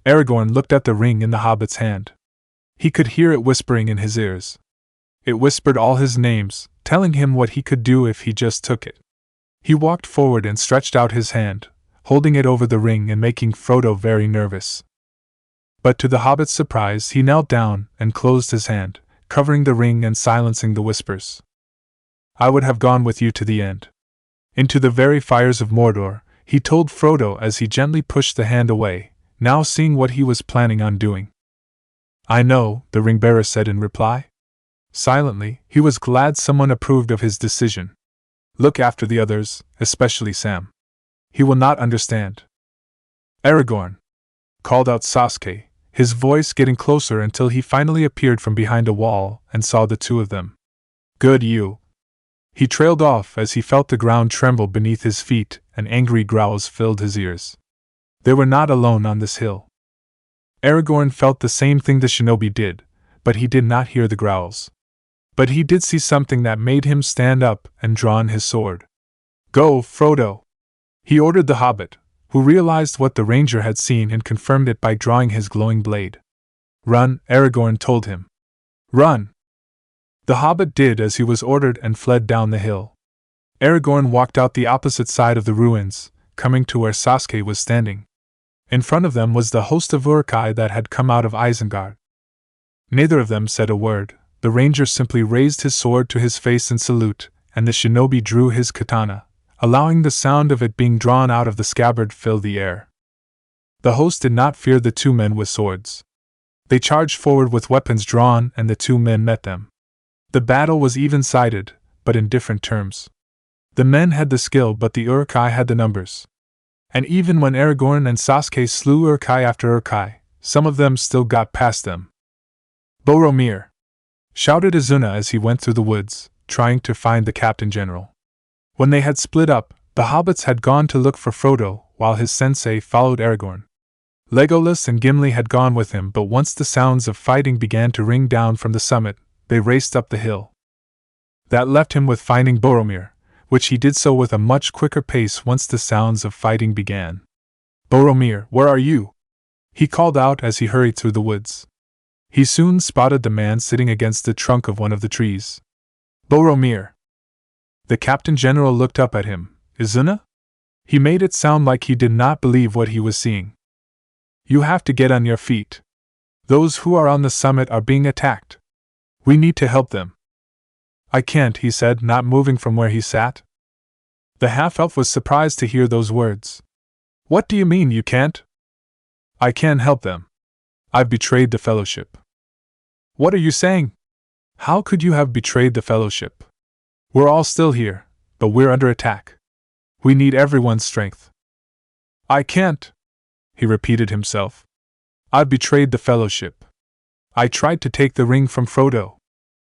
Speaker 1: Aragorn looked at the ring in the hobbit's hand. He could hear it whispering in his ears. It whispered all his names, telling him what he could do if he just took it. He walked forward and stretched out his hand, holding it over the ring and making Frodo very nervous. But to the hobbit's surprise, he knelt down and closed his hand, covering the ring and silencing the whispers. "I would have gone with you to the end. Into the very fires of Mordor," he told Frodo as he gently pushed the hand away, now seeing what he was planning on doing. "I know," the ring-bearer said in reply. Silently, he was glad someone approved of his decision. "Look after the others, especially Sam. He will not understand." "Aragorn!" called out Sasuke, his voice getting closer until he finally appeared from behind a wall and saw the two of them. "Good you!" He trailed off as he felt the ground tremble beneath his feet and angry growls filled his ears. They were not alone on this hill. Aragorn felt the same thing the shinobi did, but he did not hear the growls. But he did see something that made him stand up and draw on his sword. "Go, Frodo!" he ordered the hobbit, who realized what the ranger had seen and confirmed it by drawing his glowing blade. "Run," Aragorn told him. "Run!" The hobbit did as he was ordered and fled down the hill. Aragorn walked out the opposite side of the ruins, coming to where Sasuke was standing. In front of them was the host of Uruk-hai that had come out of Isengard. Neither of them said a word. The ranger simply raised his sword to his face in salute, and the shinobi drew his katana, allowing the sound of it being drawn out of the scabbard fill the air. The host did not fear the two men with swords. They charged forward with weapons drawn and the two men met them. The battle was even-sided, but in different terms. The men had the skill but the Uruk-hai had the numbers. And even when Aragorn and Sasuke slew Uruk-hai after Uruk-hai, some of them still got past them. "Boromir!" shouted Isuna as he went through the woods, trying to find the Captain General. When they had split up, the hobbits had gone to look for Frodo, while his sensei followed Aragorn. Legolas and Gimli had gone with him, but once the sounds of fighting began to ring down from the summit, they raced up the hill. That left him with finding Boromir, which he did so with a much quicker pace once the sounds of fighting began. "Boromir, where are you?" he called out as he hurried through the woods. He soon spotted the man sitting against the trunk of one of the trees. "Boromir!" The Captain General looked up at him. "Isuna?" He made it sound like he did not believe what he was seeing. "You have to get on your feet. Those who are on the summit are being attacked. We need to help them." "I can't," he said, not moving from where he sat. The half-elf was surprised to hear those words. "What do you mean you can't?" "I can't help them. I've betrayed the Fellowship." "What are you saying? How could you have betrayed the Fellowship? We're all still here, but we're under attack. We need everyone's strength." "I can't," he repeated himself. "I've betrayed the Fellowship. I tried to take the ring from Frodo."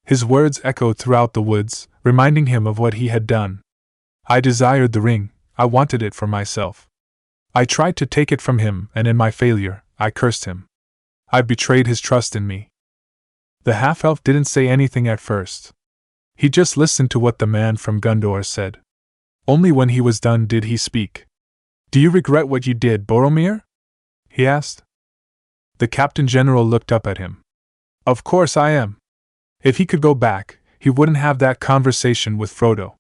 Speaker 1: His words echoed throughout the woods, reminding him of what he had done. "I desired the ring, I wanted it for myself. I tried to take it from him, and in my failure, I cursed him. I've betrayed his trust in me." The half-elf didn't say anything at first. He just listened to what the man from Gondor said. Only when he was done did he speak. "Do you regret what you did, Boromir?" he asked. The Captain General looked up at him. "Of course I am. If he could go back, he wouldn't have that conversation with Frodo."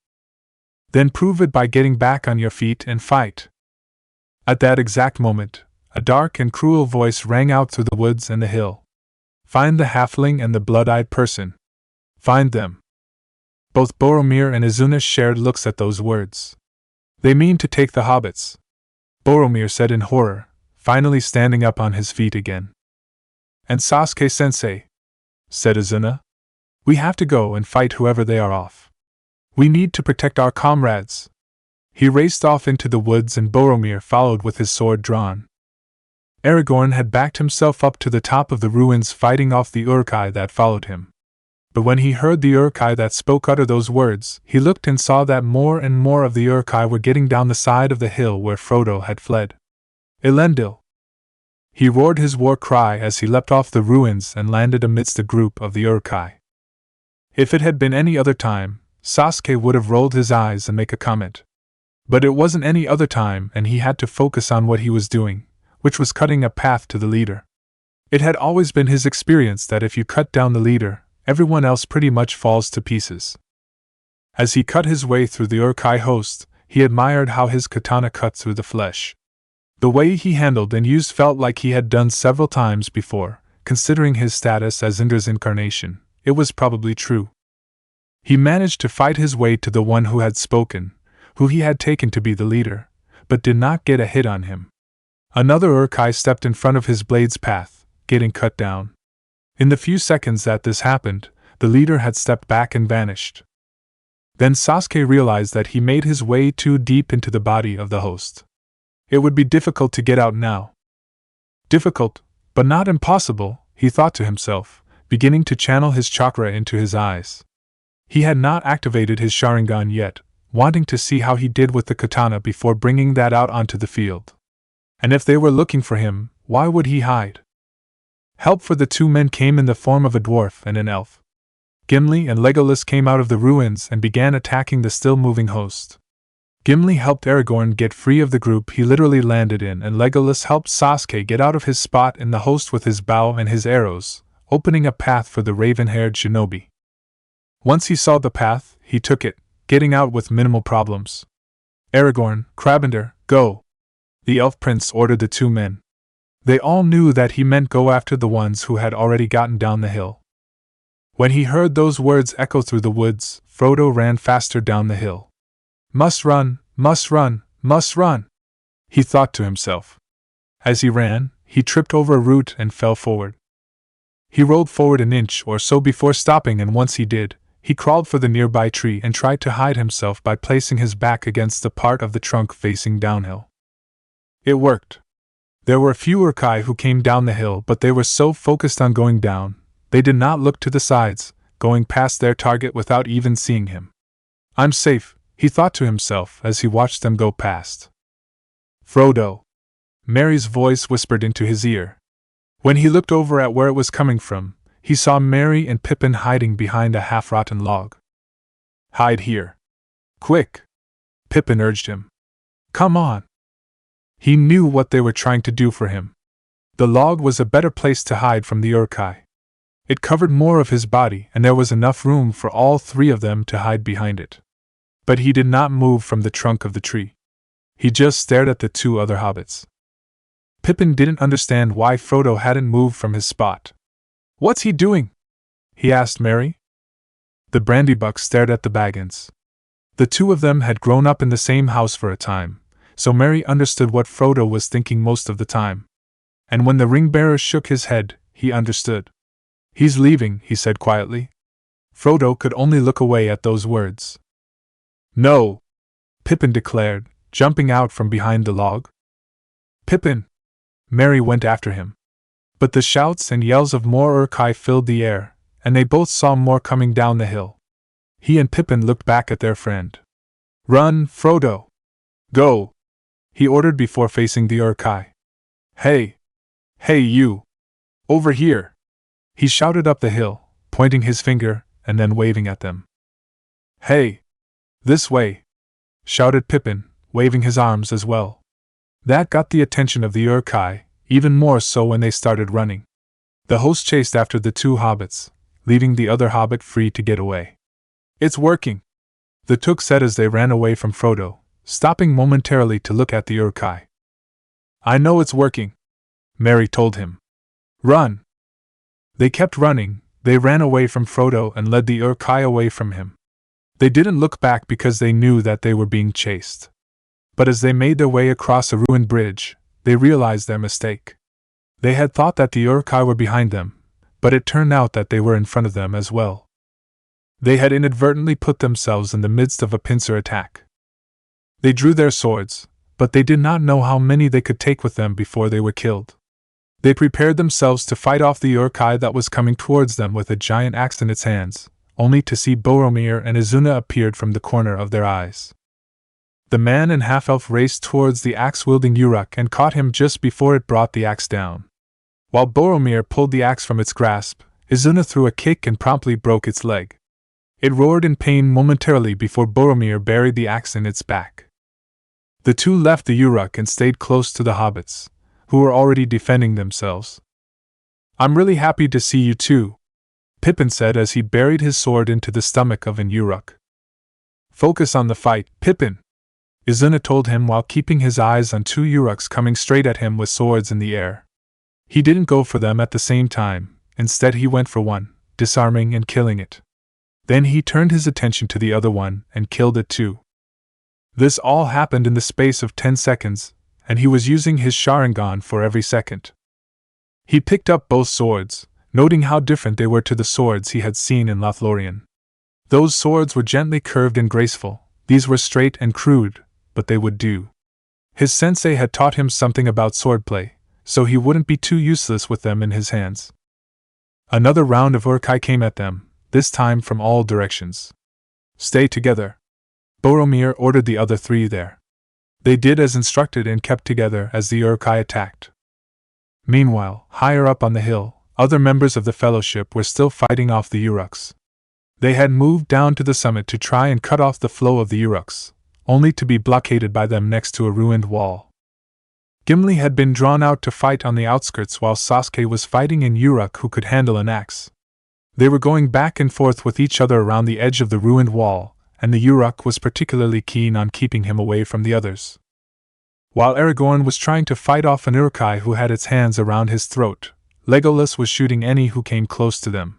Speaker 1: "Then prove it by getting back on your feet and fight." At that exact moment, a dark and cruel voice rang out through the woods and the hill. "Find the halfling and the blood-eyed person. Find them." Both Boromir and Isuna shared looks at those words. "They mean to take the hobbits," Boromir said in horror, finally standing up on his feet again. And Sasuke-sensei, said Isuna, we have to go and fight whoever they are off. We need to protect our comrades. He raced off into the woods and Boromir followed with his sword drawn. Aragorn had backed himself up to the top of the ruins fighting off the Uruk-hai that followed him. But when he heard the Uruk-hai that spoke utter those words, he looked and saw that more and more of the Uruk-hai were getting down the side of the hill where Frodo had fled. Elendil! He roared his war cry as he leapt off the ruins and landed amidst a group of the Uruk-hai. If it had been any other time, Sasuke would have rolled his eyes and make a comment. But it wasn't any other time and he had to focus on what he was doing, which was cutting a path to the leader. It had always been his experience that if you cut down the leader, everyone else pretty much falls to pieces. As he cut his way through the Uruk-hai host, he admired how his katana cut through the flesh. The way he handled and used felt like he had done several times before, considering his status as Indra's incarnation. It was probably true. He managed to fight his way to the one who had spoken, who he had taken to be the leader, but did not get a hit on him. Another Uruk-hai stepped in front of his blade's path, getting cut down. In the few seconds that this happened, the leader had stepped back and vanished. Then Sasuke realized that he made his way too deep into the body of the host. It would be difficult to get out now. Difficult, but not impossible, he thought to himself, beginning to channel his chakra into his eyes. He had not activated his Sharingan yet, wanting to see how he did with the katana before bringing that out onto the field. And if they were looking for him, why would he hide? Help for the two men came in the form of a dwarf and an elf. Gimli and Legolas came out of the ruins and began attacking the still-moving host. Gimli helped Aragorn get free of the group he literally landed in, and Legolas helped Sasuke get out of his spot in the host with his bow and his arrows, opening a path for the raven-haired shinobi. Once he saw the path, he took it, getting out with minimal problems. Aragorn, Crabender, go! The elf prince ordered the two men. They all knew that he meant go after the ones who had already gotten down the hill. When he heard those words echo through the woods, Frodo ran faster down the hill. Must run, must run, must run, he thought to himself. As he ran, he tripped over a root and fell forward. He rolled forward an inch or so before stopping, and once he did, he crawled for the nearby tree and tried to hide himself by placing his back against the part of the trunk facing downhill. It worked. There were a few Uruk-hai who came down the hill, but they were so focused on going down, they did not look to the sides, going past their target without even seeing him. I'm safe, he thought to himself as he watched them go past. Frodo! Merry's voice whispered into his ear. When he looked over at where it was coming from, he saw Merry and Pippin hiding behind a half-rotten log. Hide here. Quick! Pippin urged him. Come on! He knew what they were trying to do for him. The log was a better place to hide from the Uruk-hai. It covered more of his body, and there was enough room for all three of them to hide behind it. But he did not move from the trunk of the tree. He just stared at the two other hobbits. Pippin didn't understand why Frodo hadn't moved from his spot. What's he doing? He asked Merry. The Brandybuck stared at the Baggins. The two of them had grown up in the same house for a time, so Merry understood what Frodo was thinking most of the time. And when the ring-bearer shook his head, he understood. He's leaving, he said quietly. Frodo could only look away at those words. No! Pippin declared, jumping out from behind the log. Pippin! Merry went after him. But the shouts and yells of more Uruk-hai filled the air, and they both saw more coming down the hill. He and Pippin looked back at their friend. Run, Frodo! Go! He ordered before facing the Uruk-hai. Hey! Hey you! Over here! He shouted up the hill, pointing his finger, and then waving at them. Hey! This way! Shouted Pippin, waving his arms as well. That got the attention of the Uruk-hai, even more so when they started running. The host chased after the two hobbits, leaving the other hobbit free to get away. It's working! The Took said as they ran away from Frodo, stopping momentarily to look at the Uruk-hai. I know it's working, Merry told him. Run! They kept running. They ran away from Frodo and led the Uruk-hai away from him. They didn't look back because they knew that they were being chased. But as they made their way across a ruined bridge, they realized their mistake. They had thought that the Uruk-hai were behind them, but it turned out that they were in front of them as well. They had inadvertently put themselves in the midst of a pincer attack. They drew their swords, but they did not know how many they could take with them before they were killed. They prepared themselves to fight off the Uruk-hai that was coming towards them with a giant axe in its hands, only to see Boromir and Isuna appeared from the corner of their eyes. The man and half-elf raced towards the axe-wielding Uruk and caught him just before it brought the axe down. While Boromir pulled the axe from its grasp, Isuna threw a kick and promptly broke its leg. It roared in pain momentarily before Boromir buried the axe in its back. The two left the Uruk and stayed close to the hobbits, who were already defending themselves. "I'm really happy to see you too," Pippin said as he buried his sword into the stomach of an Uruk. "Focus on the fight, Pippin," Isuna told him while keeping his eyes on two Uruks coming straight at him with swords in the air. He didn't go for them at the same time, instead he went for one, disarming and killing it. Then he turned his attention to the other one and killed it too. This all happened in the space of 10 seconds, and he was using his Sharingan for every second. He picked up both swords, noting how different they were to the swords he had seen in Lothlorien. Those swords were gently curved and graceful, these were straight and crude, but they would do. His sensei had taught him something about swordplay, so he wouldn't be too useless with them in his hands. Another round of Uruk-hai came at them, this time from all directions. "Stay together," Boromir ordered the other three there. They did as instructed and kept together as the Uruk-hai attacked. Meanwhile, higher up on the hill, other members of the Fellowship were still fighting off the Uruks. They had moved down to the summit to try and cut off the flow of the Uruks, only to be blockaded by them next to a ruined wall. Gimli had been drawn out to fight on the outskirts while Sasuke was fighting an Uruk who could handle an axe. They were going back and forth with each other around the edge of the ruined wall, and the Uruk was particularly keen on keeping him away from the others. While Aragorn was trying to fight off an Uruk-hai who had its hands around his throat, Legolas was shooting any who came close to them.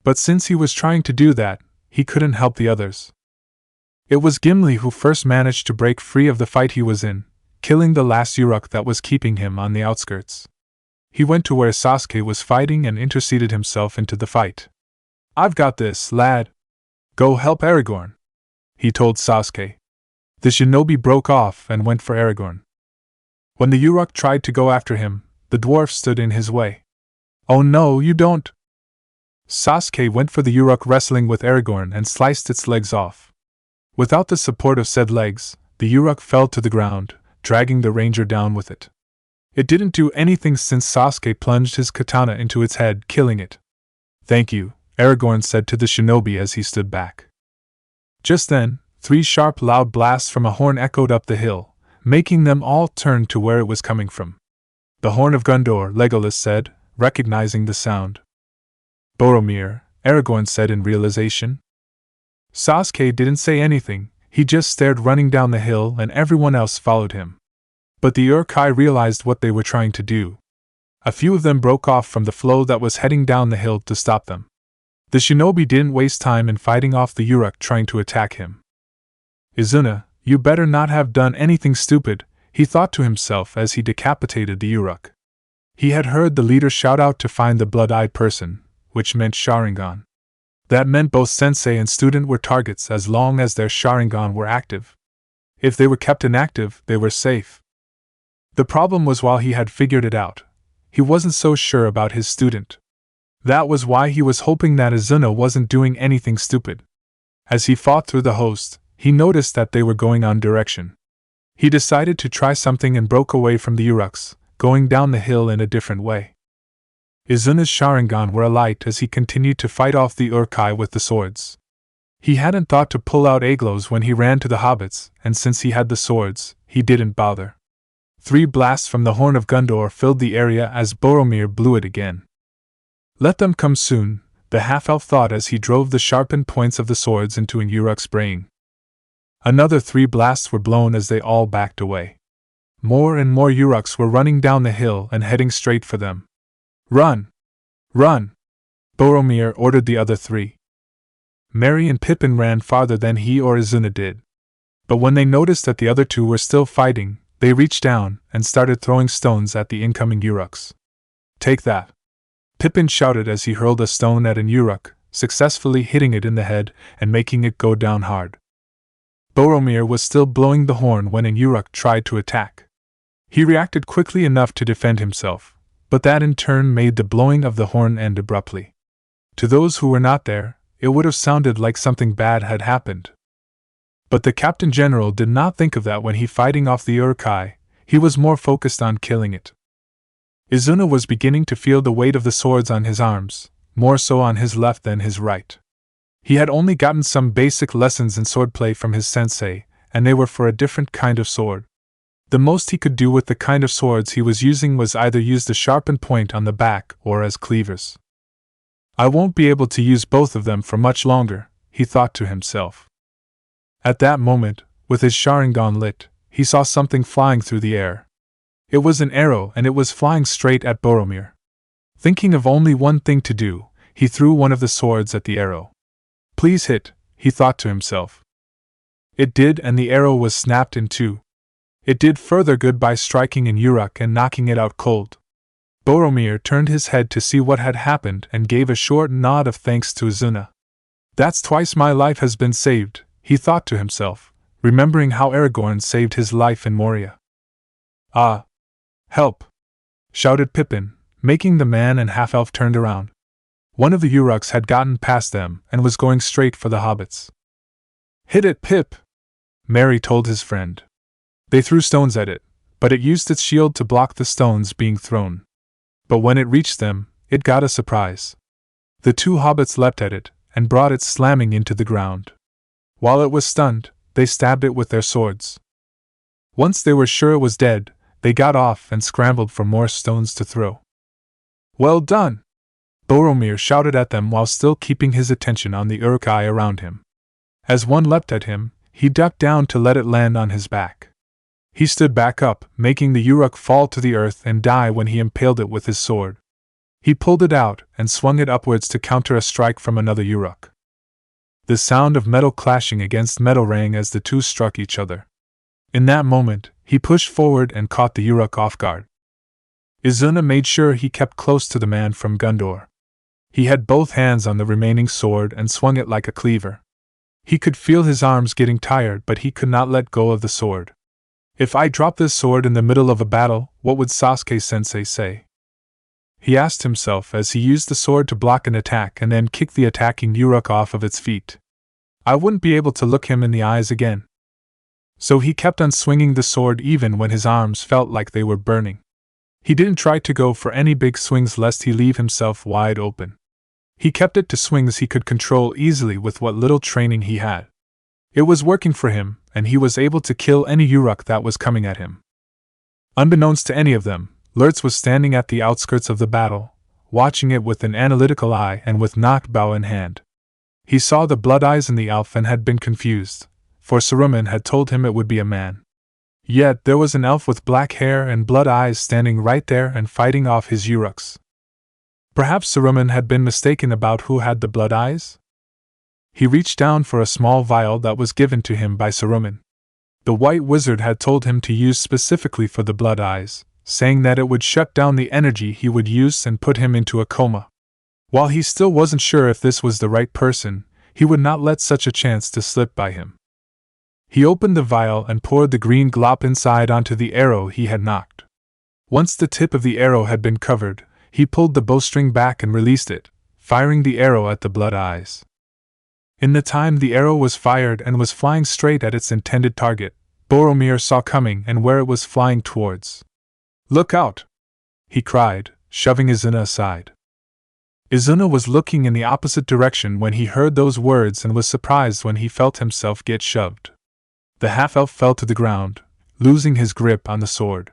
Speaker 1: But since he was trying to do that, he couldn't help the others. It was Gimli who first managed to break free of the fight he was in, killing the last Uruk that was keeping him on the outskirts. He went to where Sasuke was fighting and interceded himself into the fight. "I've got this, lad. Go help Aragorn," he told Sasuke. The shinobi broke off and went for Aragorn. When the Uruk tried to go after him, the dwarf stood in his way. "Oh no, you don't!" Sasuke went for the Uruk wrestling with Aragorn and sliced its legs off. Without the support of said legs, the Uruk fell to the ground, dragging the ranger down with it. It didn't do anything since Sasuke plunged his katana into its head, killing it. "Thank you," Aragorn said to the shinobi as he stood back. Just then, 3 sharp loud blasts from a horn echoed up the hill, making them all turn to where it was coming from. "The Horn of Gondor," Legolas said, recognizing the sound. "Boromir," Aragorn said in realization. Sasuke didn't say anything, he just stared running down the hill and everyone else followed him. But the Uruk-hai realized what they were trying to do. A few of them broke off from the flow that was heading down the hill to stop them. The shinobi didn't waste time in fighting off the Uruk trying to attack him. "Isuna, you better not have done anything stupid," he thought to himself as he decapitated the Uruk. He had heard the leader shout out to find the blood-eyed person, which meant Sharingan. That meant both sensei and student were targets as long as their Sharingan were active. If they were kept inactive, they were safe. The problem was while he had figured it out, he wasn't so sure about his student. That was why he was hoping that Isuna wasn't doing anything stupid. As he fought through the host, he noticed that they were going on direction. He decided to try something and broke away from the Uruks, going down the hill in a different way. Izuna's Sharingan were alight as he continued to fight off the Uruk-hai with the swords. He hadn't thought to pull out Aglos when he ran to the hobbits, and since he had the swords, he didn't bother. 3 blasts from the Horn of Gondor filled the area as Boromir blew it again. "Let them come soon," the half-elf thought as he drove the sharpened points of the swords into an Uruk's brain. Another 3 blasts were blown as they all backed away. More and more Uruks were running down the hill and heading straight for them. "Run! Run!" Boromir ordered the other 3. Merry and Pippin ran farther than he or Isuna did. But when they noticed that the other 2 were still fighting, they reached down and started throwing stones at the incoming Uruks. Take that! Pippin shouted as he hurled a stone at an Uruk, successfully hitting it in the head and making it go down hard. Boromir was still blowing the horn when an Uruk tried to attack. He reacted quickly enough to defend himself, but that in turn made the blowing of the horn end abruptly. To those who were not there, it would have sounded like something bad had happened. But the Captain General did not think of that when he fighting off the Uruk-hai. He was more focused on killing it. Isuna was beginning to feel the weight of the swords on his arms, more so on his left than his right. He had only gotten some basic lessons in swordplay from his sensei, and they were for a different kind of sword. The most he could do with the kind of swords he was using was either use the sharpened point on the back or as cleavers. I won't be able to use both of them for much longer, he thought to himself. At that moment, with his Sharingan lit, he saw something flying through the air. It was an arrow and it was flying straight at Boromir. Thinking of only one thing to do, he threw one of the swords at the arrow. Please hit, he thought to himself. It did, and the arrow was snapped in two. It did further good by striking an Uruk and knocking it out cold. Boromir turned his head to see what had happened and gave a short nod of thanks to Isuna. That's twice my life has been saved, he thought to himself, remembering how Aragorn saved his life in Moria. Ah! Help! Shouted Pippin, making the man and half-elf turned around. One of the Uruks had gotten past them and was going straight for the hobbits. Hit it, Pip! Merry told his friend. They threw stones at it, but it used its shield to block the stones being thrown. But when it reached them, it got a surprise. The two hobbits leapt at it and brought it slamming into the ground. While it was stunned, they stabbed it with their swords. Once they were sure it was dead, they got off and scrambled for more stones to throw. Well done! Boromir shouted at them while still keeping his attention on the Uruk-hai around him. As one leapt at him, he ducked down to let it land on his back. He stood back up, making the Uruk fall to the earth and die when he impaled it with his sword. He pulled it out and swung it upwards to counter a strike from another Uruk. The sound of metal clashing against metal rang as the two struck each other. In that moment, he pushed forward and caught the Uruk off guard. Isuna made sure he kept close to the man from Gondor. He had both hands on the remaining sword and swung it like a cleaver. He could feel his arms getting tired, but he could not let go of the sword. If I drop this sword in the middle of a battle, what would Sasuke-sensei say? He asked himself as he used the sword to block an attack and then kick the attacking Uruk off of its feet. I wouldn't be able to look him in the eyes again. So he kept on swinging the sword even when his arms felt like they were burning. He didn't try to go for any big swings lest he leave himself wide open. He kept it to swings he could control easily with what little training he had. It was working for him, and he was able to kill any Uruk that was coming at him. Unbeknownst to any of them, Lurtz was standing at the outskirts of the battle, watching it with an analytical eye and with knocked bow in hand. He saw the blood eyes in the elf and had been confused, for Saruman had told him it would be a man. Yet there was an elf with black hair and blood eyes standing right there and fighting off his Uruks. Perhaps Saruman had been mistaken about who had the blood eyes? He reached down for a small vial that was given to him by Saruman. The White Wizard had told him to use specifically for the blood eyes, saying that it would shut down the energy he would use and put him into a coma. While he still wasn't sure if this was the right person, he would not let such a chance to slip by him. He opened the vial and poured the green glop inside onto the arrow he had knocked. Once the tip of the arrow had been covered, he pulled the bowstring back and released it, firing the arrow at the blood eyes. In the time the arrow was fired and was flying straight at its intended target, Boromir saw coming and where it was flying towards. "Look out!" he cried, shoving Isuna aside. Isuna was looking in the opposite direction when he heard those words and was surprised when he felt himself get shoved. The half-elf fell to the ground, losing his grip on the sword.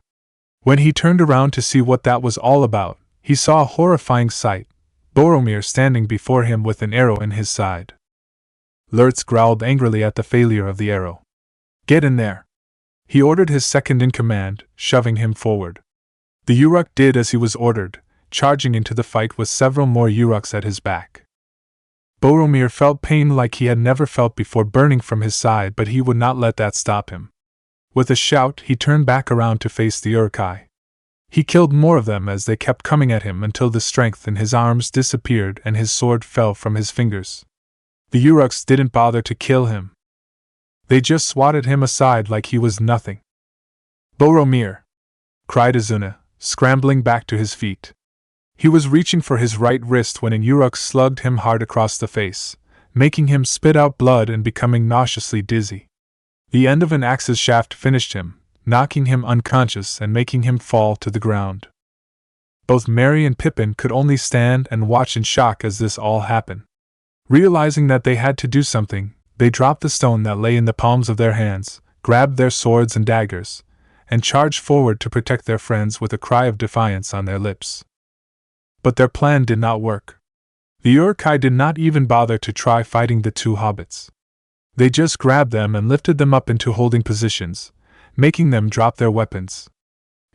Speaker 1: When he turned around to see what that was all about, he saw a horrifying sight, Boromir standing before him with an arrow in his side. Lurtz growled angrily at the failure of the arrow. "Get in there!" He ordered his second-in-command, shoving him forward. The Uruk did as he was ordered, charging into the fight with several more Uruks at his back. Boromir felt pain like he had never felt before burning from his side, but he would not let that stop him. With a shout, he turned back around to face the Uruk-hai. He killed more of them as they kept coming at him until the strength in his arms disappeared and his sword fell from his fingers. The Uruks didn't bother to kill him. They just swatted him aside like he was nothing. "Boromir!" cried Isuna, scrambling back to his feet. He was reaching for his right wrist when an Uruk slugged him hard across the face, making him spit out blood and becoming nauseously dizzy. The end of an axe's shaft finished him, knocking him unconscious and making him fall to the ground. Both Merry and Pippin could only stand and watch in shock as this all happened. Realizing that they had to do something, they dropped the stone that lay in the palms of their hands, grabbed their swords and daggers, and charged forward to protect their friends with a cry of defiance on their lips. But their plan did not work. The Uruk-hai did not even bother to try fighting the two hobbits. They just grabbed them and lifted them up into holding positions, making them drop their weapons.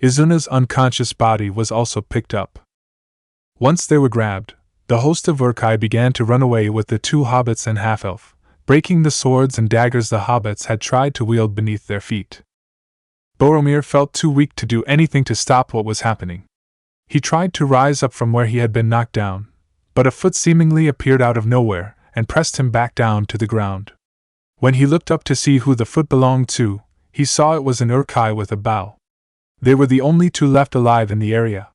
Speaker 1: Isuna's unconscious body was also picked up. Once they were grabbed, the host of Uruk-hai began to run away with the two hobbits and half-elf, breaking the swords and daggers the hobbits had tried to wield beneath their feet. Boromir felt too weak to do anything to stop what was happening. He tried to rise up from where he had been knocked down, but a foot seemingly appeared out of nowhere and pressed him back down to the ground. When he looked up to see who the foot belonged to, he saw it was an Uruk-hai with a bow. They were the only two left alive in the area.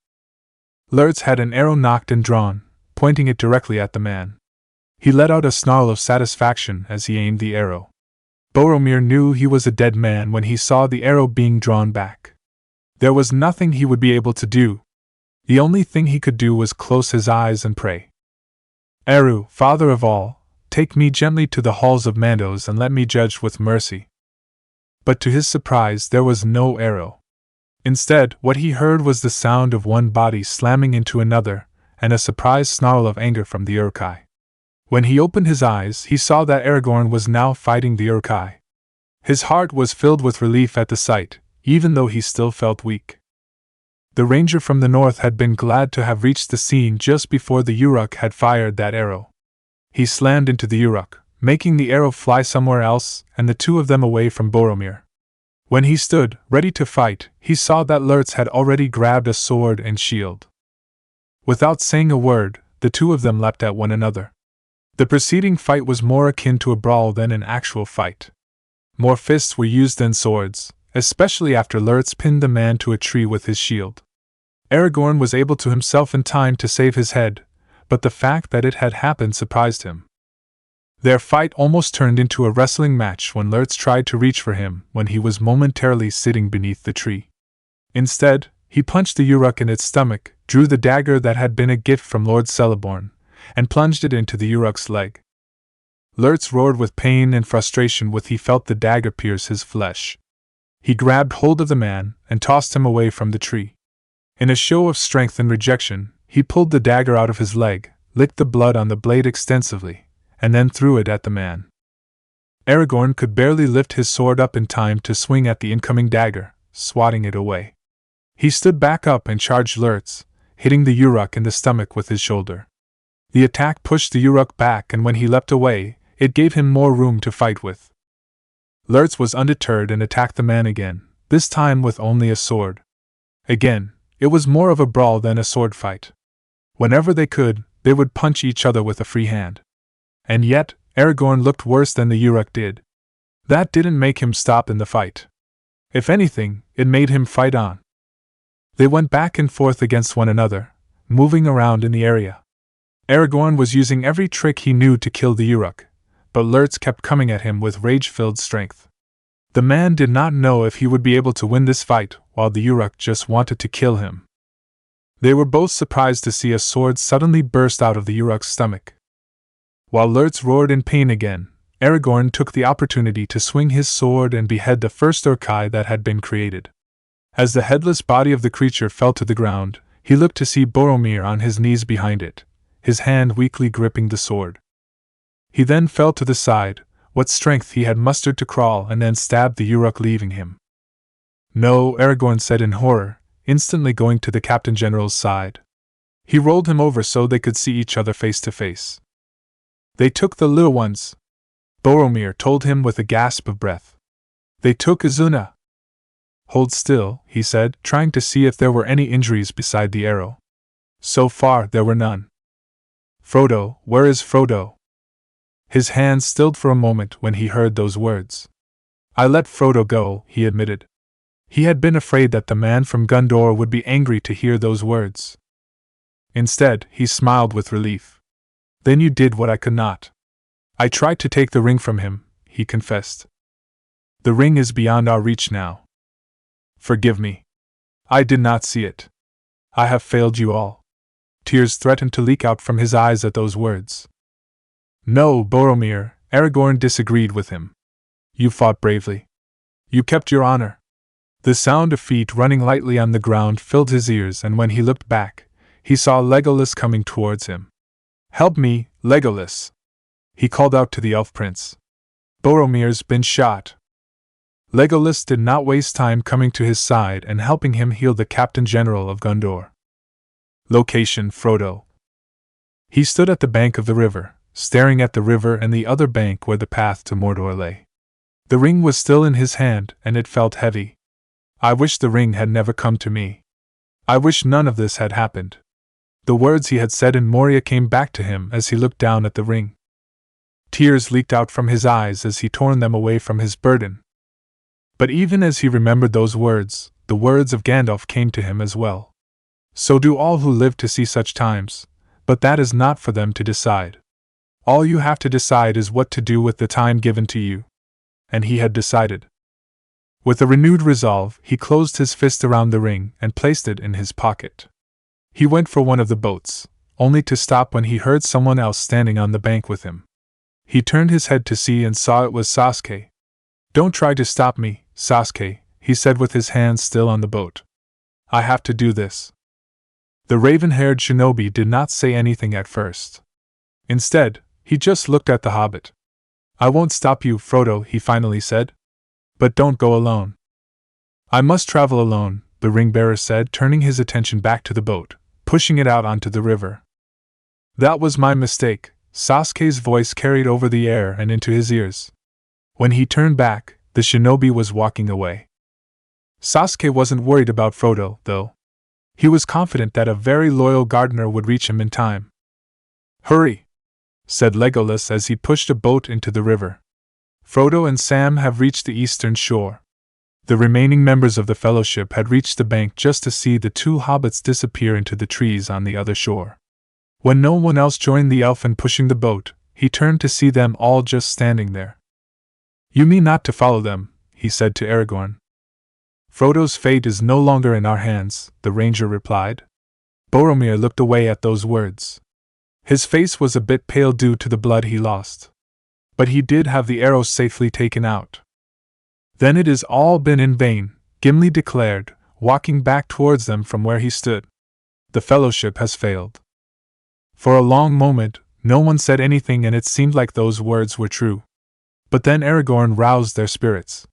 Speaker 1: Lurtz had an arrow nocked and drawn, pointing it directly at the man. He let out a snarl of satisfaction as he aimed the arrow. Boromir knew he was a dead man when he saw the arrow being drawn back. There was nothing he would be able to do. The only thing he could do was close his eyes and pray. "Eru, Father of all, take me gently to the halls of Mandos and let me judge with mercy." But to his surprise there was no arrow. Instead, what he heard was the sound of one body slamming into another, and a surprised snarl of anger from the Uruk-hai. When he opened his eyes, he saw that Aragorn was now fighting the Uruk-hai. His heart was filled with relief at the sight, even though he still felt weak. The ranger from the north had been glad to have reached the scene just before the Uruk had fired that arrow. He slammed into the Uruk, making the arrow fly somewhere else and the two of them away from Boromir. When he stood, ready to fight, he saw that Lurtz had already grabbed a sword and shield. Without saying a word, the two of them leapt at one another. The preceding fight was more akin to a brawl than an actual fight. More fists were used than swords, especially after Lurtz pinned the man to a tree with his shield. Aragorn was able to himself in time to save his head, but the fact that it had happened surprised him. Their fight almost turned into a wrestling match when Lurtz tried to reach for him when he was momentarily sitting beneath the tree. Instead, he punched the Uruk in its stomach, drew the dagger that had been a gift from Lord Celeborn, and plunged it into the Uruk's leg. Lurtz roared with pain and frustration when he felt the dagger pierce his flesh. He grabbed hold of the man and tossed him away from the tree. In a show of strength and rejection, he pulled the dagger out of his leg, licked the blood on the blade extensively, and then threw it at the man. Aragorn could barely lift his sword up in time to swing at the incoming dagger, swatting it away. He stood back up and charged Lurtz, hitting the Uruk in the stomach with his shoulder. The attack pushed the Uruk back, and when he leapt away, it gave him more room to fight with. Lurtz was undeterred and attacked the man again, this time with only a sword. Again, it was more of a brawl than a sword fight. Whenever they could, they would punch each other with a free hand. And yet, Aragorn looked worse than the Uruk did. That didn't make him stop in the fight. If anything, it made him fight on. They went back and forth against one another, moving around in the area. Aragorn was using every trick he knew to kill the Uruk, but Lurtz kept coming at him with rage-filled strength. The man did not know if he would be able to win this fight, while the Uruk just wanted to kill him. They were both surprised to see a sword suddenly burst out of the Uruk's stomach. While Lurtz roared in pain again, Aragorn took the opportunity to swing his sword and behead the first Uruk-hai that had been created. As the headless body of the creature fell to the ground, he looked to see Boromir on his knees behind it, his hand weakly gripping the sword. He then fell to the side, what strength he had mustered to crawl, and then stabbed the Uruk, leaving him. "No," Aragorn said in horror, instantly going to the Captain General's side. He rolled him over so they could see each other face to face. "They took the little ones," Boromir told him with a gasp of breath. "They took Isuna." Hold still, he said, trying to see if there were any injuries beside the arrow. So far, there were none. Frodo, where is Frodo? His hands stilled for a moment when he heard those words. I let Frodo go, he admitted. He had been afraid that the man from Gondor would be angry to hear those words. Instead, he smiled with relief. Then you did what I could not. I tried to take the ring from him, he confessed. The ring is beyond our reach now. Forgive me. I did not see it. I have failed you all. Tears threatened to leak out from his eyes at those words. No, Boromir, Aragorn disagreed with him. You fought bravely. You kept your honor. The sound of feet running lightly on the ground filled his ears, and when he looked back, he saw Legolas coming towards him. Help me, Legolas! He called out to the elf prince. Boromir's been shot. Legolas did not waste time coming to his side and helping him heal the Captain General of Gondor. Location: Frodo. He stood at the bank of the river, staring at the river and the other bank where the path to Mordor lay. The ring was still in his hand, and it felt heavy. I wish the ring had never come to me. I wish none of this had happened. The words he had said in Moria came back to him as he looked down at the ring. Tears leaked out from his eyes as he tore them away from his burden. But even as he remembered those words, the words of Gandalf came to him as well. So do all who live to see such times, but that is not for them to decide. All you have to decide is what to do with the time given to you. And he had decided. With a renewed resolve, he closed his fist around the ring and placed it in his pocket. He went for one of the boats, only to stop when he heard someone else standing on the bank with him. He turned his head to see and saw it was Sasuke. Don't try to stop me, Sasuke, he said with his hands still on the boat. I have to do this. The raven-haired shinobi did not say anything at first. Instead, he just looked at the hobbit. I won't stop you, Frodo, he finally said. But don't go alone. I must travel alone, the ring-bearer said, turning his attention back to the boat, pushing it out onto the river. That was my mistake, Sasuke's voice carried over the air and into his ears. When he turned back, the shinobi was walking away. Sasuke wasn't worried about Frodo, though. He was confident that a very loyal gardener would reach him in time. Hurry! Said Legolas as he pushed a boat into the river. Frodo and Sam have reached the eastern shore. The remaining members of the Fellowship had reached the bank just to see the two hobbits disappear into the trees on the other shore. When no one else joined the elf in pushing the boat, he turned to see them all just standing there. You mean not to follow them, he said to Aragorn. Frodo's fate is no longer in our hands, the ranger replied. Boromir looked away at those words. His face was a bit pale due to the blood he lost. But he did have the arrows safely taken out. Then it has all been in vain, Gimli declared, walking back towards them from where he stood. The Fellowship has failed. For a long moment, no one said anything, and it seemed like those words were true. But then Aragorn roused their spirits.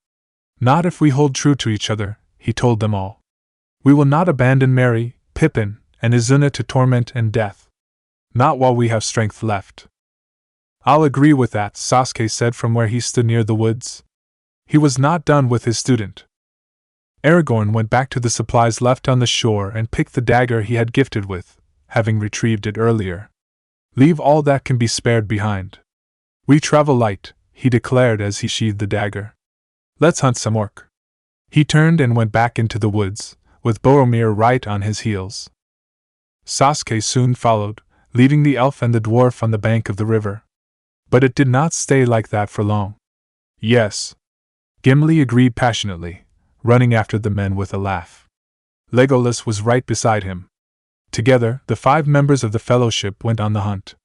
Speaker 1: Not if we hold true to each other, he told them all. We will not abandon Merry, Pippin, and Isuna to torment and death. Not while we have strength left. I'll agree with that, Sasuke said from where he stood near the woods. He was not done with his student. Aragorn went back to the supplies left on the shore and picked the dagger he had gifted with, having retrieved it earlier. Leave all that can be spared behind. We travel light, he declared as he sheathed the dagger. Let's hunt some orc. He turned and went back into the woods, with Boromir right on his heels. Sasuke soon followed, leaving the elf and the dwarf on the bank of the river. But it did not stay like that for long. Yes, Gimli agreed passionately, running after the men with a laugh. Legolas was right beside him. Together, the 5 members of the Fellowship went on the hunt.